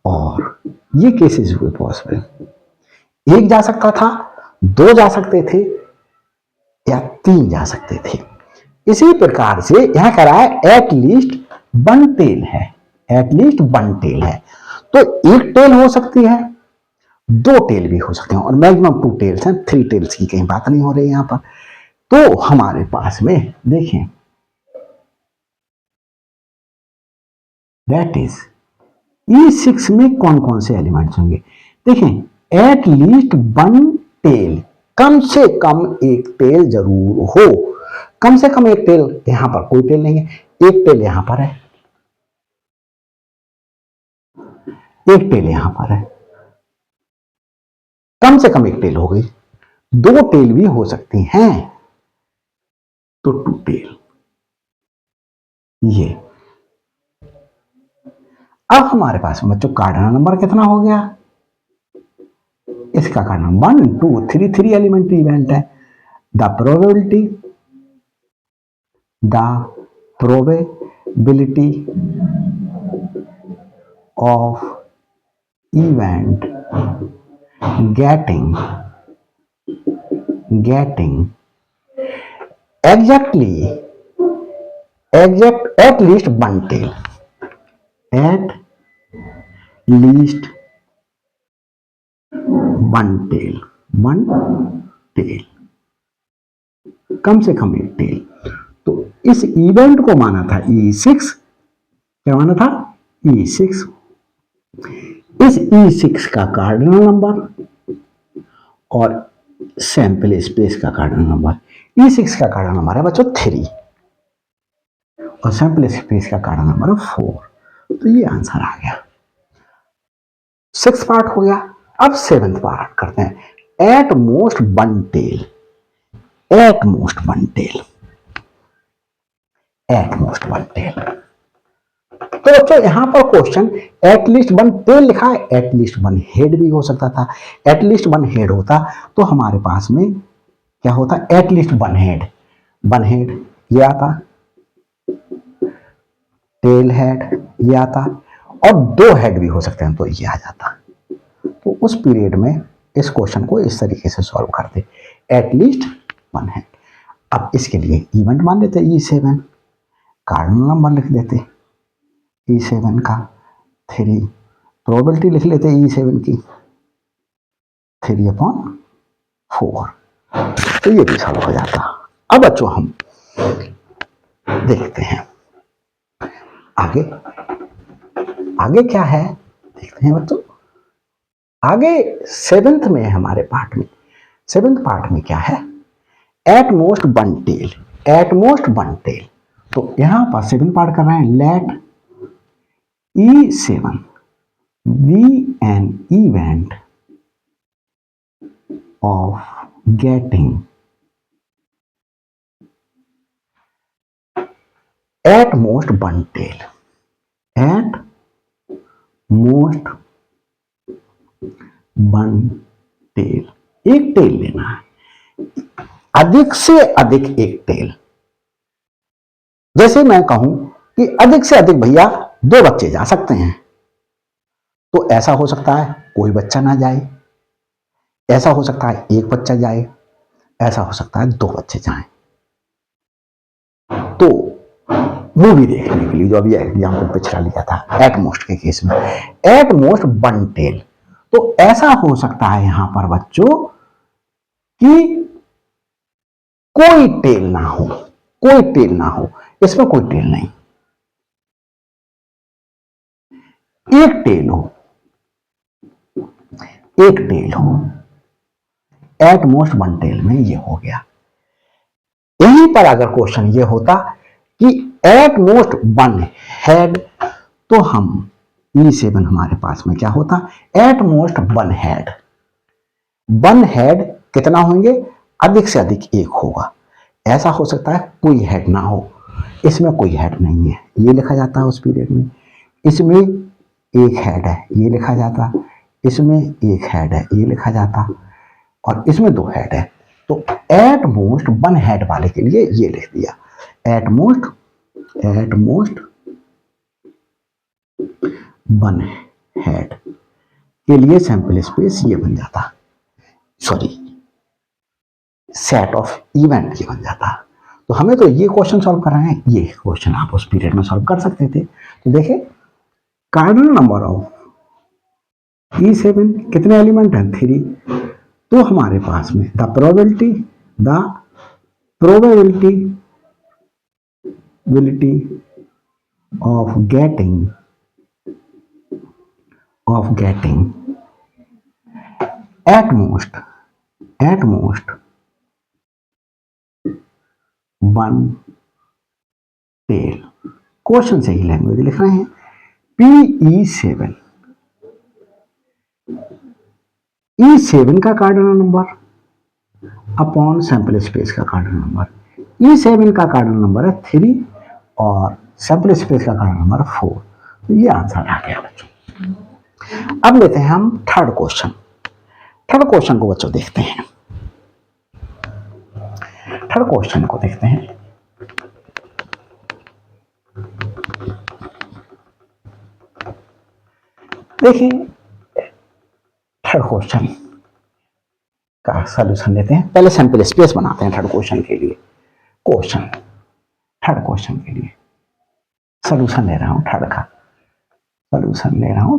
और ये केसेस हुए पॉसिबल, एक जा सकता था, दो जा सकते थे, या तीन जा सकते थे। इसी प्रकार से यहां कह रहा है एटलीस्ट वन टेल है, एटलीस्ट वन टेल है, तो एक टेल हो सकती है, दो टेल भी हो सकते हैं, और मैक्सिमम टू टेल्स हैं, थ्री टेल्स की कहीं बात नहीं हो रही यहां पर। तो हमारे पास में देखें, दैट इज E6 में कौन कौन से एलिमेंट्स होंगे। देखें, एट लीस्ट वन टेल, कम से कम एक टेल जरूर हो, कम से कम एक टेल, यहां पर कोई टेल नहीं है, एक टेल यहां पर है, एक टेल यहां पर है, कम से कम एक टेल हो गई, दो टेल भी हो सकती हैं, तो टू टेल। ये अब हमारे पास बच्चों कार्डिनल नंबर कितना हो गया, इसका कार्डिनल 1 2 3, थ्री एलिमेंट्री इवेंट है। The probability, the probability of event getting exact at least one tail, at least one tail, कम से कम एक टेल। तो इस इवेंट को माना था E6, क्या माना था E6, इस E6 का कार्डिनल नंबर और सैंपल स्पेस का कार्डिनल नंबर, E6 का कार्डिनल नंबर है बच्चों 3 और सैंपल स्पेस का कार्डिनल नंबर है 4। तो ये आंसर आ गया, 6 पार्ट हो गया। अब 7th पार्ट करते हैं, at most one tail, at most one tail, at most one tail. तो बच्चों यहां पर क्वेश्चन एटलीस्ट वन टेल लिखा है, एटलीस्ट वन हेड भी हो सकता था, एटलीस्ट वन हेड होता तो हमारे पास में क्या होता, at least one head, one head ये आता, टेल हेड ये आता, और दो हेड भी हो सकते हैं तो ये आ जाता। तो उस पीरियड में इस क्वेश्चन को इस तरीके से सॉल्व करते, एटलीस्ट वन हेड। अब इसके लिए इवेंट मान लेते E7, कार्डिनल नंबर लिख देते E7 का 3, प्रोबेबिलिटी लिख लेते E7 की 3/4, तो ये भी सॉल्व हो जाता। अब बच्चों हम देखते हैं आगे, आगे क्या है देखते हैं बच्चों। आगे 7th में हमारे पार्ट में, 7th पार्ट में क्या है, at most one tail, at most one tail. तो यहां पर 7th पार्ट कर रहे हैं, let E7 be an event of getting at most one tail, at most one tail, एक टेल लेना है। अधिक से अधिक एक टेल। जैसे मैं कहूं कि अधिक से अधिक भैया 2 बच्चे जा सकते हैं, तो ऐसा हो सकता है कोई बच्चा ना जाए, ऐसा हो सकता है एक बच्चा जाए, ऐसा हो सकता है 2 बच्चे जाएं। तो मूवी देखने के लिए जो अभी एग्जाम्पल पिछड़ा लिया था एट मोस्ट के केस में, एट मोस्ट 1 टेल। तो ऐसा हो सकता है यहां पर बच्चों कि कोई टेल ना हो, कोई टेल ना हो, इसमें कोई टेल नहीं, एक टेल हो, एक टेल हो, एट मोस्ट 1 टेल में ये हो गया। यहीं पर अगर क्वेश्चन ये होता कि एट मोस्ट 1 हेड, तो हम E7 हमारे पास में क्या होता, एट मोस्ट 1 हेड। 1 हेड कितना होंगे, अधिक से अधिक एक होगा। ऐसा हो सकता है कोई हेड ना हो, इसमें कोई हेड नहीं है, ये लिखा जाता है उस पीरियड में। इसमें एक हेड है, ये लिखा जाता, इसमें एक हेड है, ये लिखा जाता, और इसमें 2 हेड है। तो एट मोस्ट 1 हेड वाले के लिए ये लिख दिया, एट मोस्ट 1 हेड के लिए सैंपल स्पेस ये बन जाता, सॉरी सेट ऑफ इवेंट ये बन जाता। तो हमें तो ये क्वेश्चन सॉल्व कर रहे हैं, ये क्वेश्चन आप उस पीरियड में सॉल्व कर सकते थे। तो देखिए कार्डिनल नंबर ऑफ E7 कितने एलिमेंट हैं, 3। तो हमारे पास में the probability of getting at most 1 tail, question से ही लैंग्वेज लिख रहे हैं। E7 का cardinal number upon sample space का कार्डिनल नंबर, E7 का कार्डिनल नंबर है 3 और सैंपल स्पेस का कार्डिनल नंबर 4। तो ये आंसर आ गया बच्चों। अब लेते हैं हम थर्ड क्वेश्चन को बच्चों देखते हैं। थर्ड क्वेश्चन को देखते हैं। देखिए थर्ड क्वेश्चन का सॉल्यूशन लेते हैं, पहले सैंपल स्पेस बनाते हैं थर्ड क्वेश्चन के लिए। थर्ड क्वेश्चन के लिए सॉल्यूशन ले रहा हूं,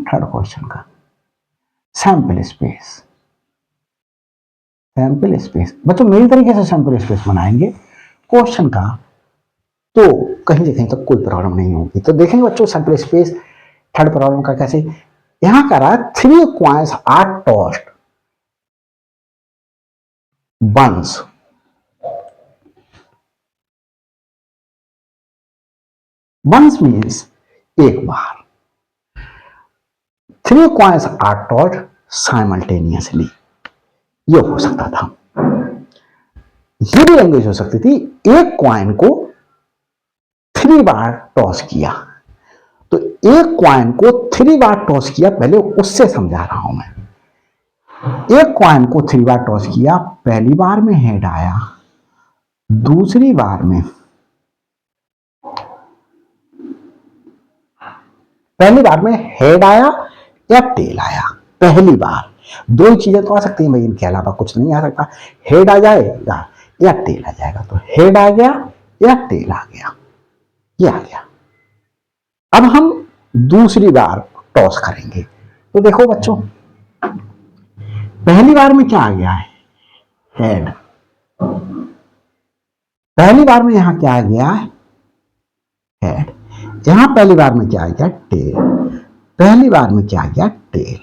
थर्ड क्वेश्चन का सैंपल स्पेस बच्चों मेरी तरीके से सैंपल स्पेस बनाएंगे क्वेश्चन का, तो कहीं ना कहीं तक कोई प्रॉब्लम नहीं होगी। तो देखेंगे बच्चों सैंपल स्पेस थर्ड प्रॉब्लम का कैसे। यहां कह रहा है 3 coins are tossed once, once means एक बार, 3 कॉइन्स आर टॉस्ड साइमल्टेनियसली, ये हो सकता था। ये भी लैंग्वेज हो सकती थी, एक कॉइन को 3 बार टॉस किया, तो एक कॉइन को 3 बार टॉस किया, पहले उससे समझा रहा हूं मैं। एक कॉइन को 3 बार टॉस किया, पहली बार में हेड आया, दूसरी बार में हेड आया या टेल आया। पहली बार 2 ही चीजें तो आ सकती हैं भाई, इनके अलावा कुछ नहीं आ सकता, हेड आ जाएगा या टेल आ जाएगा। तो हेड आ गया या टेल आ गया, ये आ गया। अब हम दूसरी बार टॉस करेंगे, तो देखो बच्चों पहली बार में क्या आ गया है, हेड। पहली बार में यहां क्या आ गया है, हेड। यहां पहली बार में क्या आ गया, टेल। पहली बार में क्या आ गया, टेल,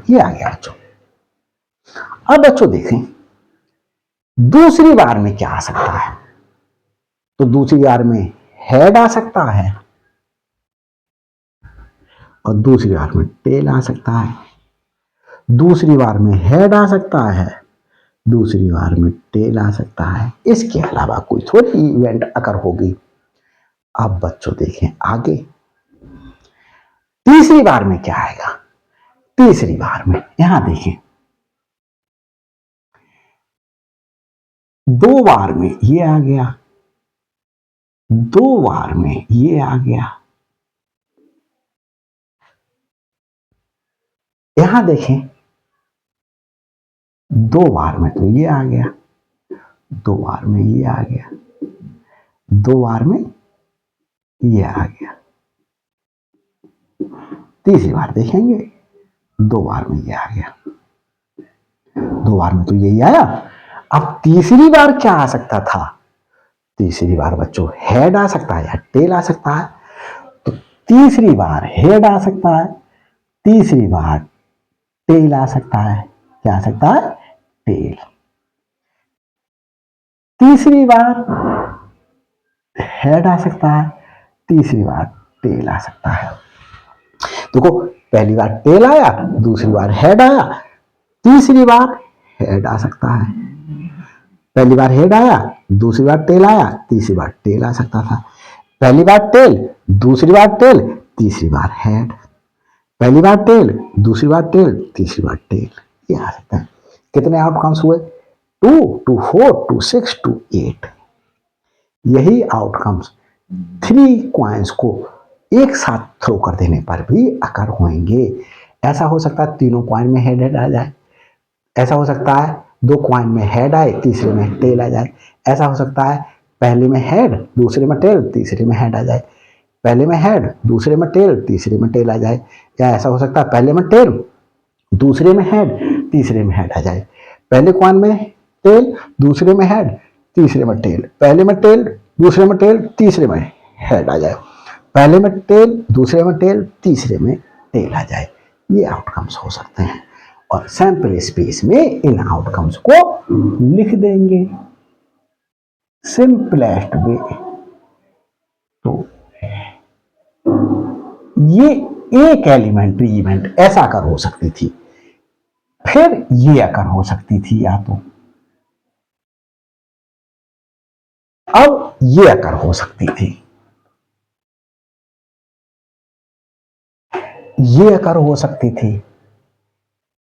ये आ गया बच्चों। अब बच्चों देखें दूसरी बार में क्या आ सकता है, तो दूसरी बार में हेड आ सकता है और दूसरी बार में टेल आ सकता है। दूसरी बार में हेड आ सकता है, दूसरी बार में टेल आ सकता है, इसके अलावा कोई थोड़ी इवेंट अगर होगी। अब बच्चों देखें आगे, तीसरी बार में क्या आएगा। तीसरी बार में यहां देखें 2 बार में ये आ गया, 2 बार में ये आ गया। यहां देखें, 2 बार में तो ये आ गया, 2 बार में ये आ गया, 2 बार में ये आ गया। तीसरी बार देखेंगे, 2 बार में ये आ गया, 2 बार में तो यही आया। अब तीसरी बार क्या आ सकता था? तीसरी बार बच्चों हेड आ सकता है या टेल आ सकता है। तो तीसरी बार हेड आ सकता है, तीसरी बार टेल आ सकता है। क्या आ सकता है? टेल। तीसरी बार हेड आ सकता है, तीसरी बार टेल आ सकता है। देखो, पहली बार टेल आया, दूसरी बार हेड आया, तीसरी बार हेड आ सकता है। पहली बार हेड आया, दूसरी बार टेल आया, तीसरी बार टेल आ सकता था। पहली बार टेल, दूसरी बार टेल, तीसरी बार हेड। पहली बार टेल, दूसरी बार टेल, तीसरी बार टेल। ये आ सकता है। कितने आउटकम्स हुए? 2, 2, 4, 2, 6, 2, 8। यही आउटकम्स 3 कॉइन्स को एक साथ थ्रो कर देने पर भी अकर होंगे। ऐसा हो सकता है तीनों कॉइन में हेड हेड आ जाए, ऐसा हो सकता है 2 कॉइन में हेड आए, तीसरे में टेल आ जाए, ऐसा हो सकता है पहले में हेड, दूसरे में टेल, तीसरे में हेड आ जाए, पहले में हेड, दूसरे में टेल, तीसरे में टेल आ जाए, या ऐसा हो सकता है पहले में टेल, दूसरे में हेड, तीसरे में हेड आ जाए, पहले कॉइन में टेल, दूसरे में हेड, तीसरे में टेल, पहले में टेल, दूसरे में टेल, तीसरे में हेड आ जाए, पहले में टेल, दूसरे में टेल, तीसरे में टेल आ जाए। ये आउटकम्स हो सकते हैं और सैंपल स्पेस में इन आउटकम्स को लिख देंगे सिंपलेस्ट वे। तो ये एक एलिमेंट्री इवेंट ऐसा कर हो सकती थी, फिर ये अकर हो सकती थी, या तो अब ये अकर हो सकती थी, ये अकर हो सकती थी,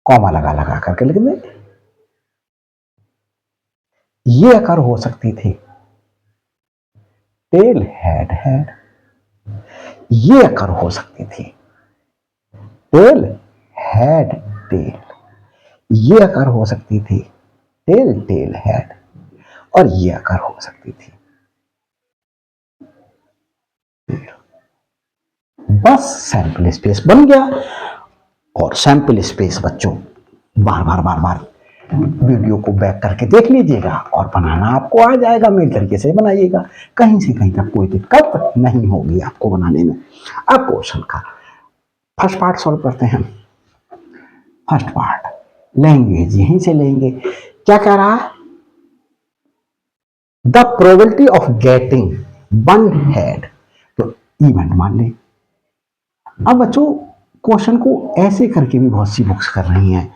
कॉमा लगा लगा करके लिख दे। ये अकर हो सकती थी, टेल हेड हेड। ये अकर हो सकती थी, टेल हेड टेल। ये अकर हो सकती थी, टेल टेल हेड। और ये अकर हो सकती थी, बस सैंपल स्पेस बन गया। और सैंपल स्पेस बच्चों बार बार बार बार वीडियो को बैक करके देख लीजिएगा और बनाना आपको आ जाएगा। मेरे तरीके से बनाइएगा, कहीं से कहीं तक कोई दिक्कत नहीं होगी आपको बनाने में। अब क्वेश्चन का फर्स्ट पार्ट सॉल्व करते हैं। फर्स्ट पार्ट लैंग्वेज यहीं से लेंगे। क्या कह रहा है? The probability of getting one head, तो इवेंट मान ले। अब बच्चों क्वेश्चन को ऐसे करके भी बहुत सी बुक्स कर रही हैं।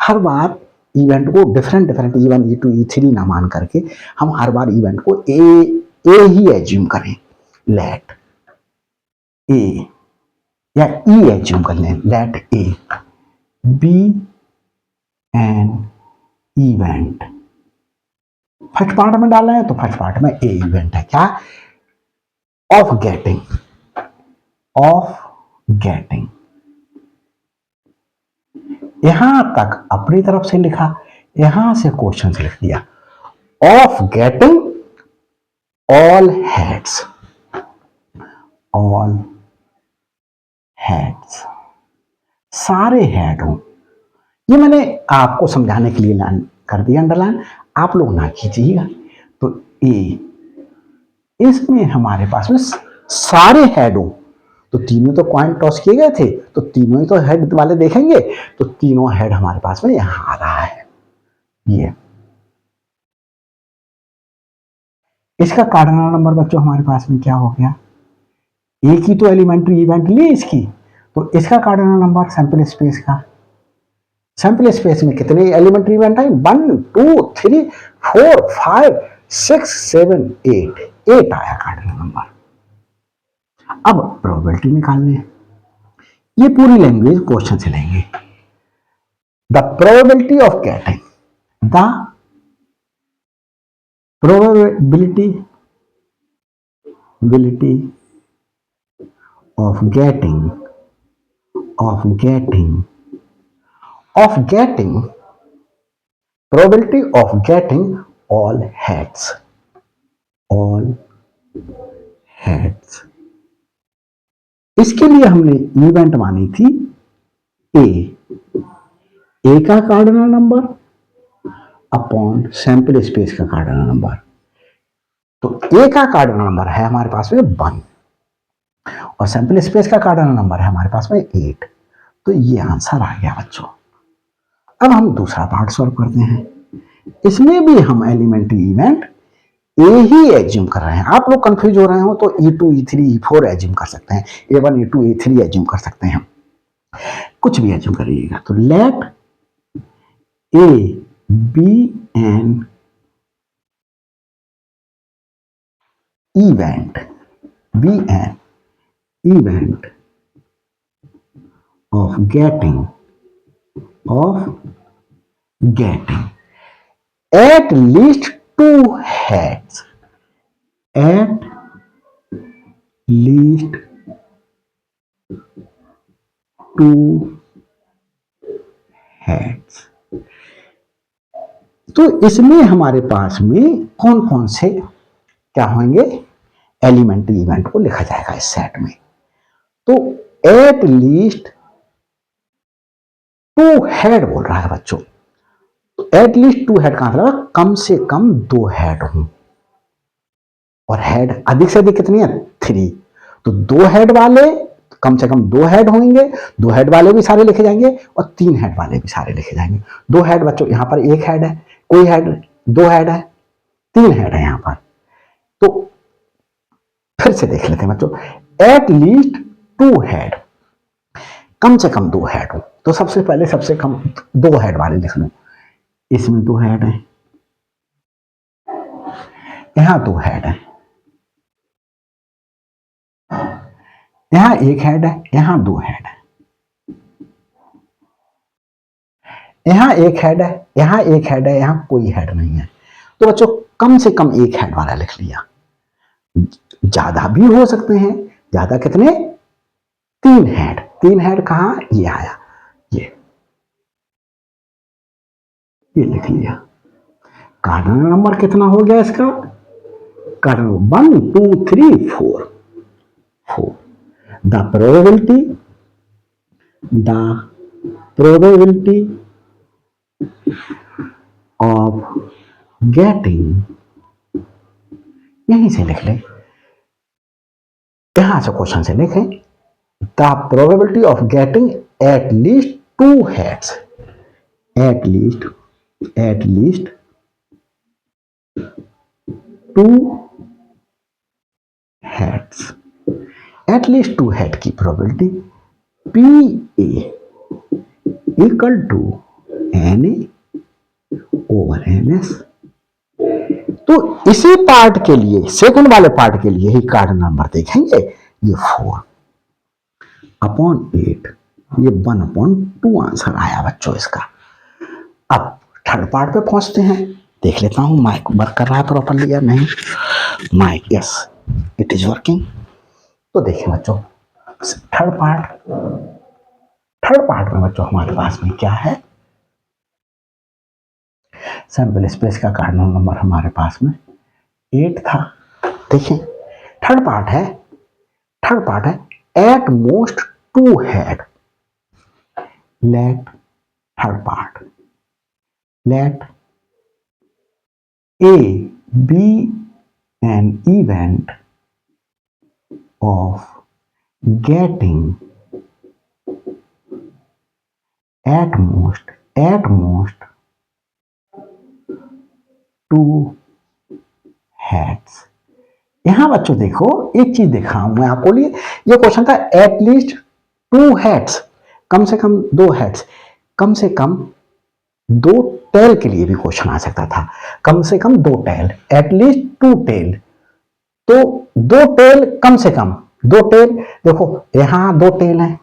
हर बार इवेंट को different different E1, E2, E3 ना मान करके हम हर बार इवेंट को ए ही एज्यूम करें। लेट ए या ई एज्यूम कर लें। Let A be an event. First part में डाला है तो फर्स्ट पार्ट में ए इवेंट है। क्या? Of getting, of getting. यहां तक अपनी तरफ से लिखा, यहां से क्वेश्चन से लिख दिया। Of getting all heads, all heads, सारे हेड हो। ये मैंने आपको समझाने के लिए कर दिया अंडरलाइन, आप लोग ना कीजिएगा। तो ए, इसमें हमारे पास में सारे हेड हो, तो तीनों तो कॉइन टॉस किए गए थे, तो तीनों ही तो हेड वाले देखेंगे। तो तीनों हेड हमारे पास में यहां आ रहा है। ये इसका कार्डिनल नंबर बच्चों हमारे पास में क्या हो गया? एक ही तो एलिमेंट्री इवेंट ली इसकी, तो इसका कार्डिनल नंबर सैंपल स्पेस का, सैंपल स्पेस में कितने एलिमेंट्री इवेंट है? 1, 2, 3, 4, 5, 6, 7, 8। 8 आया कार्डिनल नंबर। अब प्रोबेबिलिटी निकालनी है। ये पूरी लैंग्वेज क्वेश्चन से लेंगे। The probability of getting the probability ability of of getting of getting probability of getting all heads। इसके लिए हमने इवेंट मानी थी ए का cardinal number upon sample space का कार्डिनल नंबर। तो ए का कार्डिनल नंबर है हमारे पास में 1 और सैंपल स्पेस का कार्डिनल नंबर है हमारे पास में 8। तो ये आंसर आ गया बच्चों। अब हम दूसरा पार्ट सॉल्व करते हैं। इसमें भी हम एलिमेंट्री इवेंट ए ही एज्यूम कर रहे हैं। आप लोग कंफ्यूज हो रहे हो तो E2 E3 E4 एज्यूम कर सकते हैं, A1 A2 A3 एज्यूम कर सकते हैं, कुछ भी एज्यूम करिएगा। तो let A be an event of getting at least two heads तो इसमें हमारे पास में कौन कौन से क्या होंगे एलिमेंट्री इवेंट को लिखा जाएगा इस सेट में। तो एट लीस्ट 2 हेड बोल रहा है बच्चों। तो एट लीस्ट 2 हेड का मतलब कम से कम 2 हेड हों, और हेड अधिक से अधिक कितनी है 3। तो 2 हेड वाले कम से कम 2 हेड होंगे, 2 हेड वाले भी सारे लिखे जाएंगे और 3 हेड वाले भी सारे लिखे जाएंगे। 2 हेड बच्चों यहां पर 1 हेड है, कोई हेड 2 हेड है, 3 हेड है यहां पर। तो फिर से देख लेते हैं बच्चों, एट लीस्ट 2 हेड, कम से कम 2 हेड हो। तो सबसे पहले सबसे कम 2 हेड वाले लिख लो। इसमें 2 हेड है, यहां 2 हेड है, यहां 1 हेड है, यहां 2 हेड है, यहां 1 हेड है, यहां 1 हेड है, यहां कोई हेड नहीं है। तो बच्चों कम से कम 1 हेड वाला लिख लिया। ज्यादा भी हो सकते हैं, ज्यादा कितने 3 हेड। 3 हेड कहां ये आया, ये लिख लिया। कार्डिनल नंबर कितना हो गया इसका, cardinal 1 2 3 4 4। The probability of getting, यहीं से लिख ले, यहां से क्वेश्चन से लिखें, the probability of getting at least 2 heads, at least 2 heads, at least 2 head की probability P A equal to N A over N S. तो इसी पार्ट के लिए, सेकंड वाले पार्ट के लिए ही कार्डिनल नंबर देखेंगे, ये 4 अपॉन 8, ये 1/2 आंसर आया बच्चों इसका। अब थर्ड पार्ट पे पहुंचते हैं। देख लेता हूं माइक वर्क कर रहा है प्रॉपरली या नहीं। Mic, yes it is working. तो देखिए बच्चों थर्ड पार्ट में बच्चों हमारे पास में क्या है, सैंपल स्पेस का कार्डिनल नंबर हमारे पास में 8 था। देखिए थर्ड पार्ट है at most 2 head. Let third part, let A be an event of getting at most 2 heads। यहां बच्चों देखो एक चीज दिखा हूं मैं आपको, लिए ये क्वेश्चन था एट लीस्ट 2 हेड्स, कम से कम 2 हेड्स। कम से कम 2 टेल के लिए भी क्वेश्चन आ सकता था, कम से कम 2 टेल, एट लीस्ट 2 टेल। तो 2 टेल कम से कम 2 टेल, देखो यहां 2 टेल है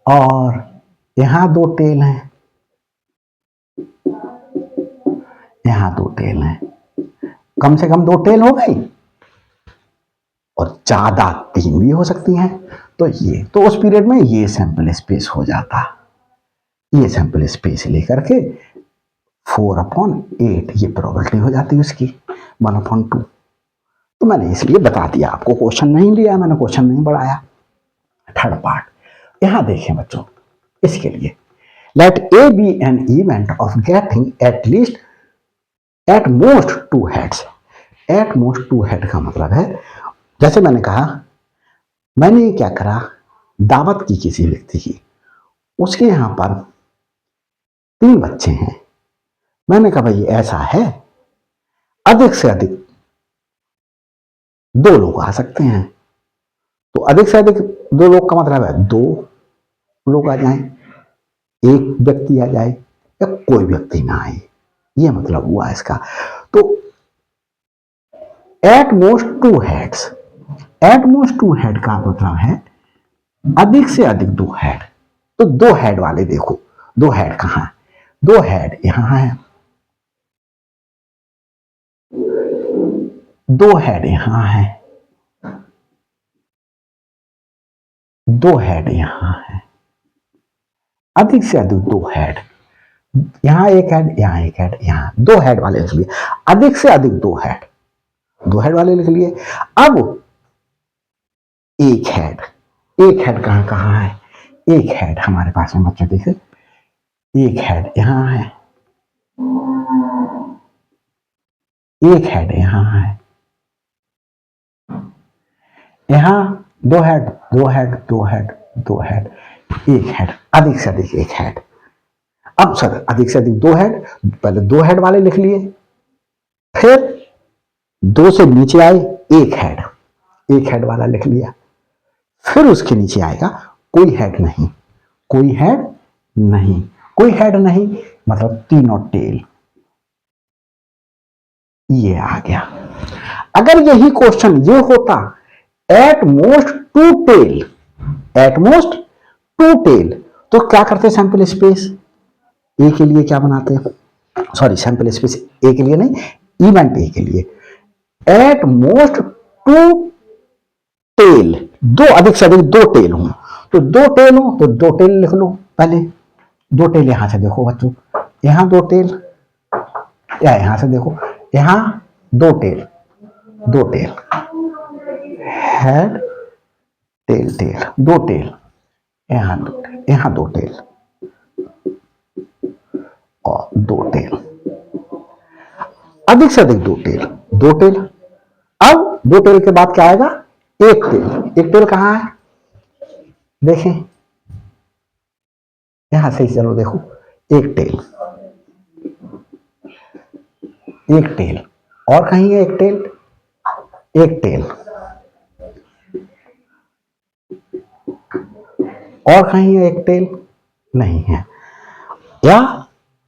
और यहां 2 टेल है, यहां 2 टेल हैं, कम से कम 2 टेल हो गई और ज्यादा 3 भी हो सकती हैं। तो उस पीरियड में ये सैंपल स्पेस हो जाता, ये सैंपल स्पेस लेकर के 4/8 ये प्रोबेबिलिटी हो जाती है उसकी 1/2। तो मैंने इसलिए बता दिया आपको, क्वेश्चन नहीं लिया मैंने, क्वेश्चन नहीं बढ़ाया। थर्ड पार्ट यहां देखें बच्चों, इसके लिए let A be an event of getting at least at most 2 heads. At most 2 head का मतलब है, जैसे मैंने कहा, मैंने क्या करा, दावत की किसी व्यक्ति की, उसके यहां पर 3 बच्चे हैं, मैंने कहा भाई ऐसा है, अधिक से अधिक 2 लोग आ सकते हैं। तो अधिक से अधिक 2 लोग का मतलब है 2 लोग आ जाएं, 1 व्यक्ति आ जाए या कोई व्यक्ति ना आए, ये मतलब हुआ इसका। तो eight most 2 heads, at most 2 head का मतलब है अधिक से अधिक 2 हेड। तो 2 हेड वाले देखो, 2 हेड कहां है, 2 हेड यहां है, 2 हेड यहां है, 2 हेड यहां है, अधिक से अधिक 2 हेड, यहां 1 हेड, यहां 1 हेड, यहां 2 हेड वाले लिख लिए, अधिक से अधिक 2 हेड, 2 हेड वाले लिख लिए। अब 1 हेड, 1 हेड कहां कहां है, 1 हेड हमारे पास में बच्चे देखे, 1 हेड यहां है, 1 हेड यहां है, यहां 2 head, 2 head, 2 head, 2 head, 1 head, अधिक से अधिक 1 हेड। अब सर अधिक से अधिक 2 हेड, पहले 2 हेड वाले लिख लिए, फिर 2 से नीचे आए 1 हेड, 1 हेड वाला लिख लिया, फिर उसके नीचे आएगा कोई हेड नहीं, कोई हेड नहीं, कोई हेड नहीं मतलब तीनों टेल, ये आ गया। अगर यही क्वेश्चन ये होता at most 2 tail, at most 2 tail, तो क्या करते सैंपल स्पेस ए के लिए क्या बनाते हैं, सॉरी सैंपल स्पेस ए के लिए नहीं, इवेंट ए के लिए, एट मोस्ट 2 टेल, 2 अधिक से अधिक 2 टेल हो, तो 2 टेल हो तो 2 टेल लिख लो पहले, 2 टेल यहां से देखो बच्चों, यहां 2 टेल, या यहां से देखो यहां 2 tail, 2 tail, head tail tail, 2 tail, यहां 2 टेल, यहां 2 टेल और 2 टेल, अधिक से अधिक 2 टेल, 2 टेल। अब 2 टेल के बाद क्या आएगा, 1 टेल, 1 टेल कहां है देखें, यहां से चलो देखो, 1 टेल, 1 टेल, और कहीं है 1 टेल, 1 टेल, और कहीं है 1 टेल, नहीं है, या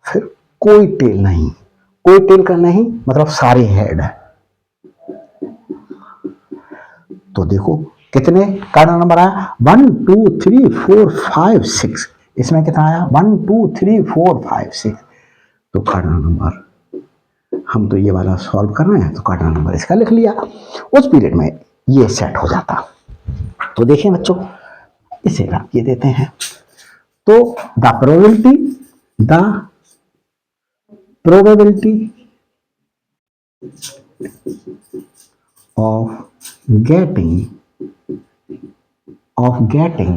फिर कोई टेल नहीं, कोई टेल का नहीं मतलब सारे हेड है। तो देखो कितने कार्डन नंबर आया, 1 2 3 4 5 6, इसमें कितना आया 1 2 3 4 5 6। तो कार्डन नंबर, हम तो ये वाला सॉल्व कर रहे हैं तो कार्डन नंबर इसका लिख लिया, उस पीरियड में ये सेट हो जाता। तो देखिए बच्चों, इसे रख के देते हैं, तो the probability of getting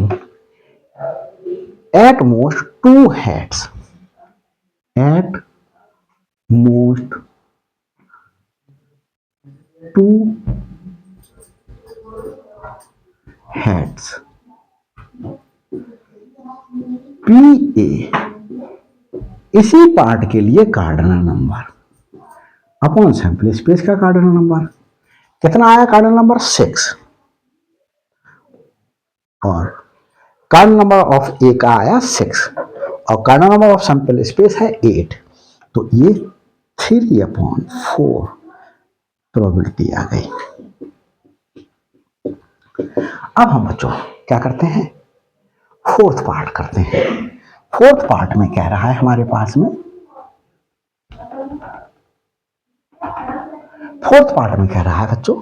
at most 2 heads, at most 2 heads, PA, इसी पार्ट के लिए cardinal number upon sample space का कार्डिनल नंबर कितना आया, कार्डिनल नंबर 6, और कार्डिनल नंबर ऑफ ए का आया 6, और cardinal number of sample space है 8, तो ये 3/4 प्रोबेबिलिटी आ गई। अब हम बच्चों क्या करते हैं, फोर्थ पार्ट करते हैं। फोर्थ पार्ट में कह रहा है हमारे पास में फोर्थ पार्ट में कह रहा है बच्चों,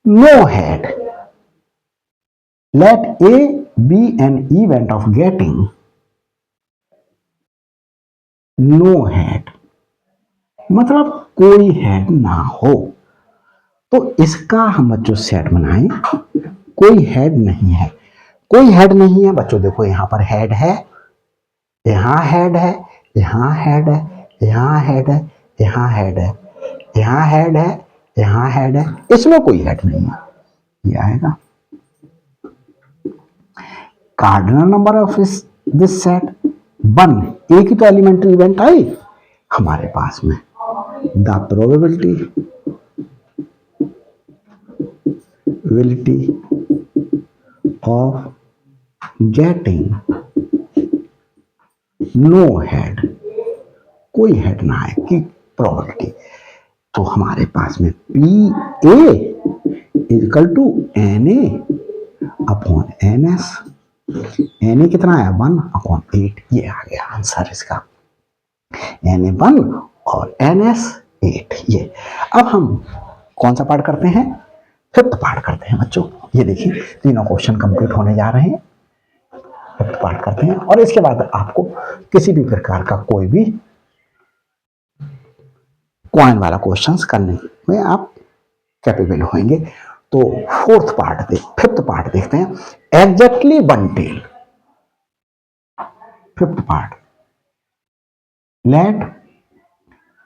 no head, let A be an event of getting no head, मतलब कोई हेड ना हो। तो इसका हम बच्चों सेट बनाएं, कोई हेड नहीं है, कोई हेड नहीं है बच्चों। देखो यहां पर हेड है, यहां हेड है, यहां हेड है, यहां हेड है, यहां हेड है, यहां हेड है, यहां हेड है, इसमें कोई हेड नहीं है। ये आएगा cardinal number of this set 1, एक ही तो एलिमेंट्री इवेंट आई हमारे पास में। The probability of getting no head, कोई हेड ना आए की प्रोबेबिलिटी। तो हमारे पास में P A equal to N A upon N S, N A कितना है 1 अपॉन 8, ये आ गया आंसर इसका, एन ए 1 और एन एस 8। ये अब हम कौन सा पार्ट करते हैं, फिफ्थ पार्ट करते हैं बच्चों। ये देखिए तीनों क्वेश्चन कंप्लीट होने जा रहे हैं, फिफ्थ पार्ट करते हैं और इसके बाद आपको किसी भी प्रकार का कोई भी क्वाइन वाला क्वेश्चंस करने में आप कैपेबल होंगे। तो फिफ्थ पार्ट देखते हैं, exactly one tail. Fifth part, let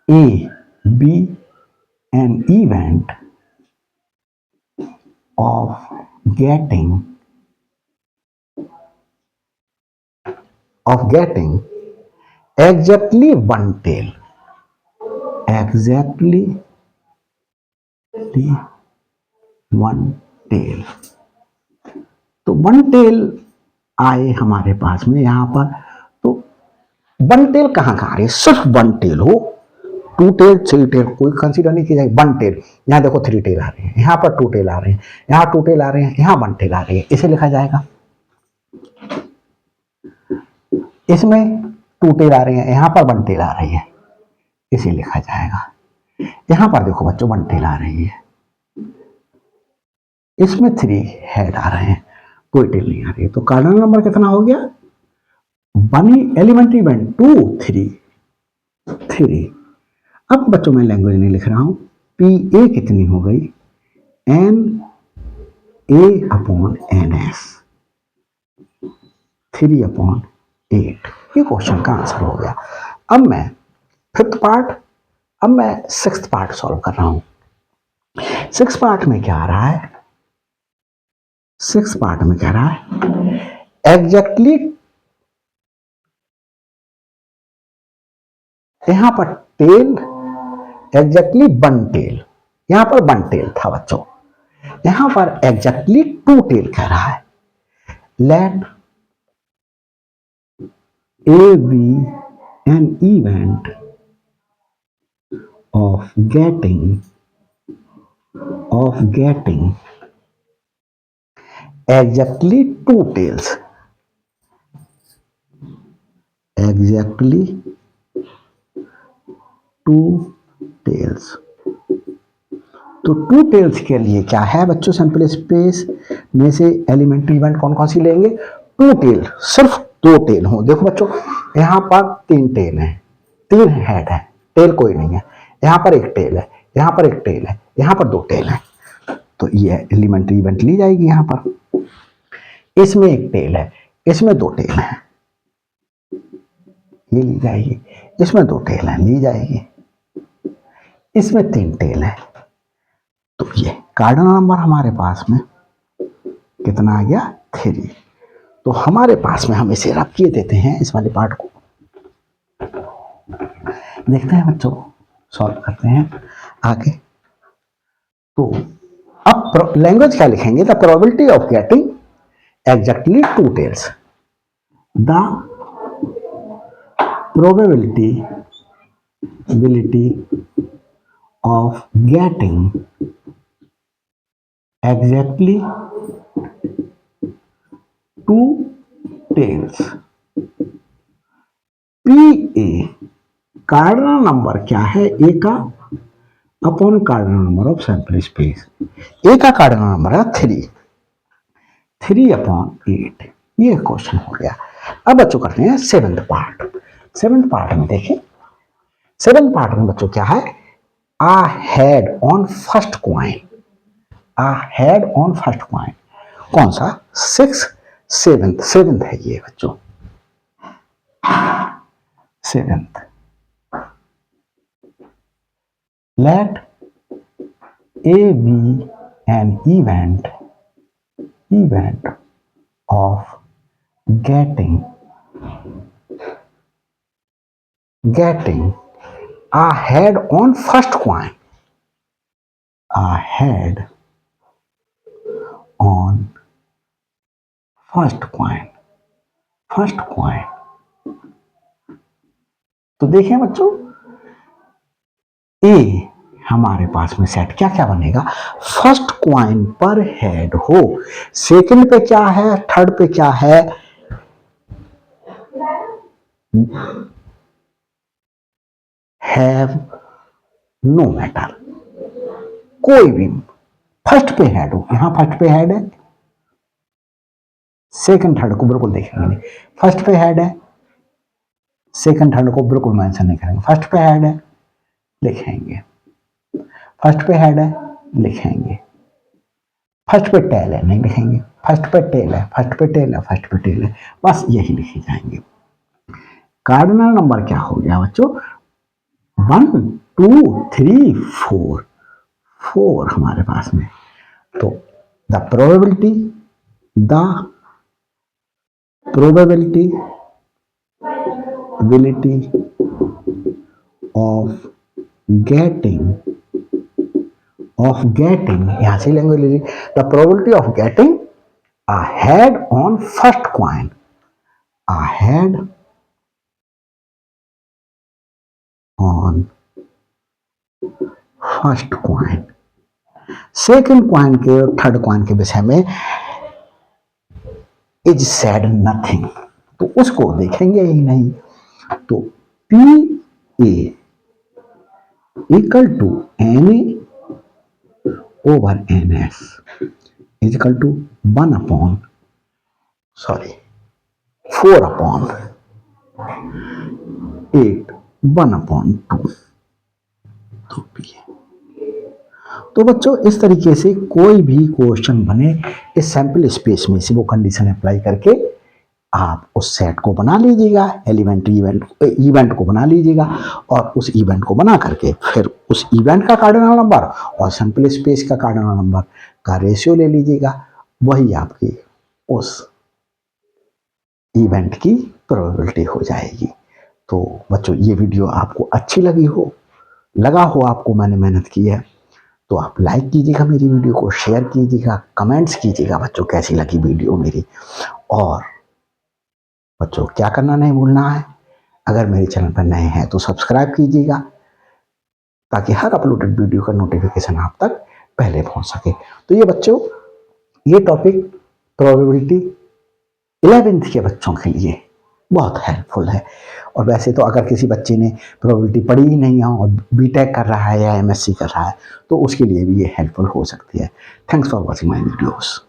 A be an event of getting exactly one tail, exactly one tail। तो वन टेल आए हमारे पास में यहां पर। तो वन टेल कहां कहां आ रही है, सिर्फ वन टेल हो, टू टेल थ्री टेल कोई कंसीडर नहीं की जाएगी, वन टेल। यहां देखो थ्री टेल आ रहे हैं, यहां पर टू टेल आ रहे हैं, यहां टू टेल आ रहे हैं, यहां वन टेल आ रही है, इसे लिखा जाएगा। इसमें टू टेल आ रही है, यहां पर वन टेल आ रही है, इसे लिखा जाएगा। यहां पर देखो बच्चों वन टेल आ रही है, इसमें थ्री हेड आ रहे हैं, कोई टेल नहीं आ रही है। तो कार्डिनल नंबर कितना हो गया, वन एलिमेंट्री इवेंट 2 3। अब बच्चों मैं लैंग्वेज नहीं लिख रहा हूं, पी ए कितनी हो गई, N A upon N S 3 upon 8। ये क्वेश्चन का आंसर हो गया। अब मैं फिफ्थ पार्ट, अब मैं सिक्स्थ पार्ट सॉल्व कर रहा हूं। सिक्स पार्ट में क्या आ रहा है, सिक्स पार्ट में कह रहा है एग्जैक्टली, यहां पर टेल एग्जैक्टली वन टेल, यहां पर वन टेल था बच्चों, यहां पर एग्जैक्टली टू टेल कह रहा है। Let A be an event of getting exactly two tails, exactly two tails। तो टू टेल्स के लिए क्या है बच्चों, सैंपल स्पेस में से एलिमेंट्री इवेंट कौन कौन सी लेंगे, टू टेल, सिर्फ दो टेल हो। देखो बच्चों यहां पर तीन टेल है, तीन हेड है, टेल कोई नहीं है, यहां पर एक टेल है, यहां पर एक टेल है, यहां पर दो टेल है। तो ये एलिमेंट्री इवेंट ली जाएगी, यहां पर इसमें एक टेल है, इसमें दो टेल है, ये ली जाएगी, इसमें दो टेल है, ली जाएगी, इसमें तीन टेल है। तो ये कार्डिनल नंबर हमारे पास में कितना आ गया, 3। तो हमारे पास में हम इसे रब किए देते हैं, इस वाले पार्ट को देखते हैं बच्चों, सॉल्व करते हैं आगे। तो अब लैंग्वेज क्या लिखेंगे, the probability of getting exactly two tails, the probability of getting exactly two tails, PA cardinal number क्या है, ए का upon cardinal number of sample space. A का कार्डिनल नंबर है 3/8। ये क्वेश्चन हो गया। अब बच्चों करते हैं सेवेंथ पार्ट। सेवेंथ पार्ट में देखें, सेवेंथ पार्ट में बच्चों क्या है, a head on first coin. A head on first coin कौन सा, 6 सेवेंथ है ये बच्चों, seventh. Let A be an event of getting ahead on first coin, ahead on first coin। तो देखें बच्चों, ए हमारे पास में सेट क्या क्या बनेगा, फर्स्ट क्वाइन पर हेड हो, सेकंड पे क्या है, थर्ड पे क्या है, हैव नो मैटर, कोई भी फर्स्ट पे हेड हो। यहां फर्स्ट पे हेड है, सेकंड थर्ड को बिल्कुल देखेंगे नहीं, फर्स्ट पे हेड है, सेकंड थर्ड को बिल्कुल मेंशन नहीं करेंगे, फर्स्ट पे हेड है लिखेंगे, फर्स्ट पे हेड है लिखेंगे, फर्स्ट पे टेल है नहीं लिखेंगे, फर्स्ट पे टेल है, फर्स्ट पे टेल है, फर्स्ट पे टेल है, बस यही लिखे जाएंगे। कार्डिनल नंबर क्या हो गया बच्चों, 1 2 3 4, 4 हमारे पास में। तो द प्रोबेबिलिटी ऑफ गेटिंग यहां से लैंग्वेज लीजिए, the probability of getting ahead on first coin, ahead on first coin, second coin के और थर्ड क्वाइन के विषय में इज सेड नथिंग, तो उसको देखेंगे ही नहीं। तो P A equal to N A over N S is equal to 4/8 1/2। तो बच्चों इस तरीके से कोई भी क्वेश्चन बने इस सैंपल स्पेस में से वो कंडीशन अप्लाई करके आप उस सेट को बना लीजिएगा, एलिमेंट्री इवेंट को बना लीजिएगा, और उस इवेंट को बना करके फिर उस इवेंट का कार्डिनल नंबर और सैंपल स्पेस का कार्डिनल नंबर का रेशियो ले लीजिएगा, वही आपकी उस इवेंट की प्रोबेबिलिटी हो जाएगी। तो बच्चों ये वीडियो आपको अच्छी लगा हो आपको मैंने मेहनत की है, तो आप लाइक कीजिएगा मेरी वीडियो को, शेयर कीजिएगा, कमेंट्स कीजिएगा बच्चों कैसी लगी वीडियो मेरी। और बच्चों क्या करना नहीं भूलना है, अगर मेरे चैनल पर नए हैं तो सब्सक्राइब कीजिएगा ताकि हर अपलोडेड वीडियो का नोटिफिकेशन आप तक पहले पहुंच सके। तो ये बच्चों ये टॉपिक प्रोबेबिलिटी 11th के बच्चों के लिए बहुत हेल्पफुल है। और वैसे तो अगर किसी बच्चे ने प्रोबेबिलिटी पढ़ी ही नहीं हो और बीटेक कर रहा है या एमएससी कर रहा है तो उसके लिए भी ये हेल्पफुल हो सकती है। Thanks for watching my videos.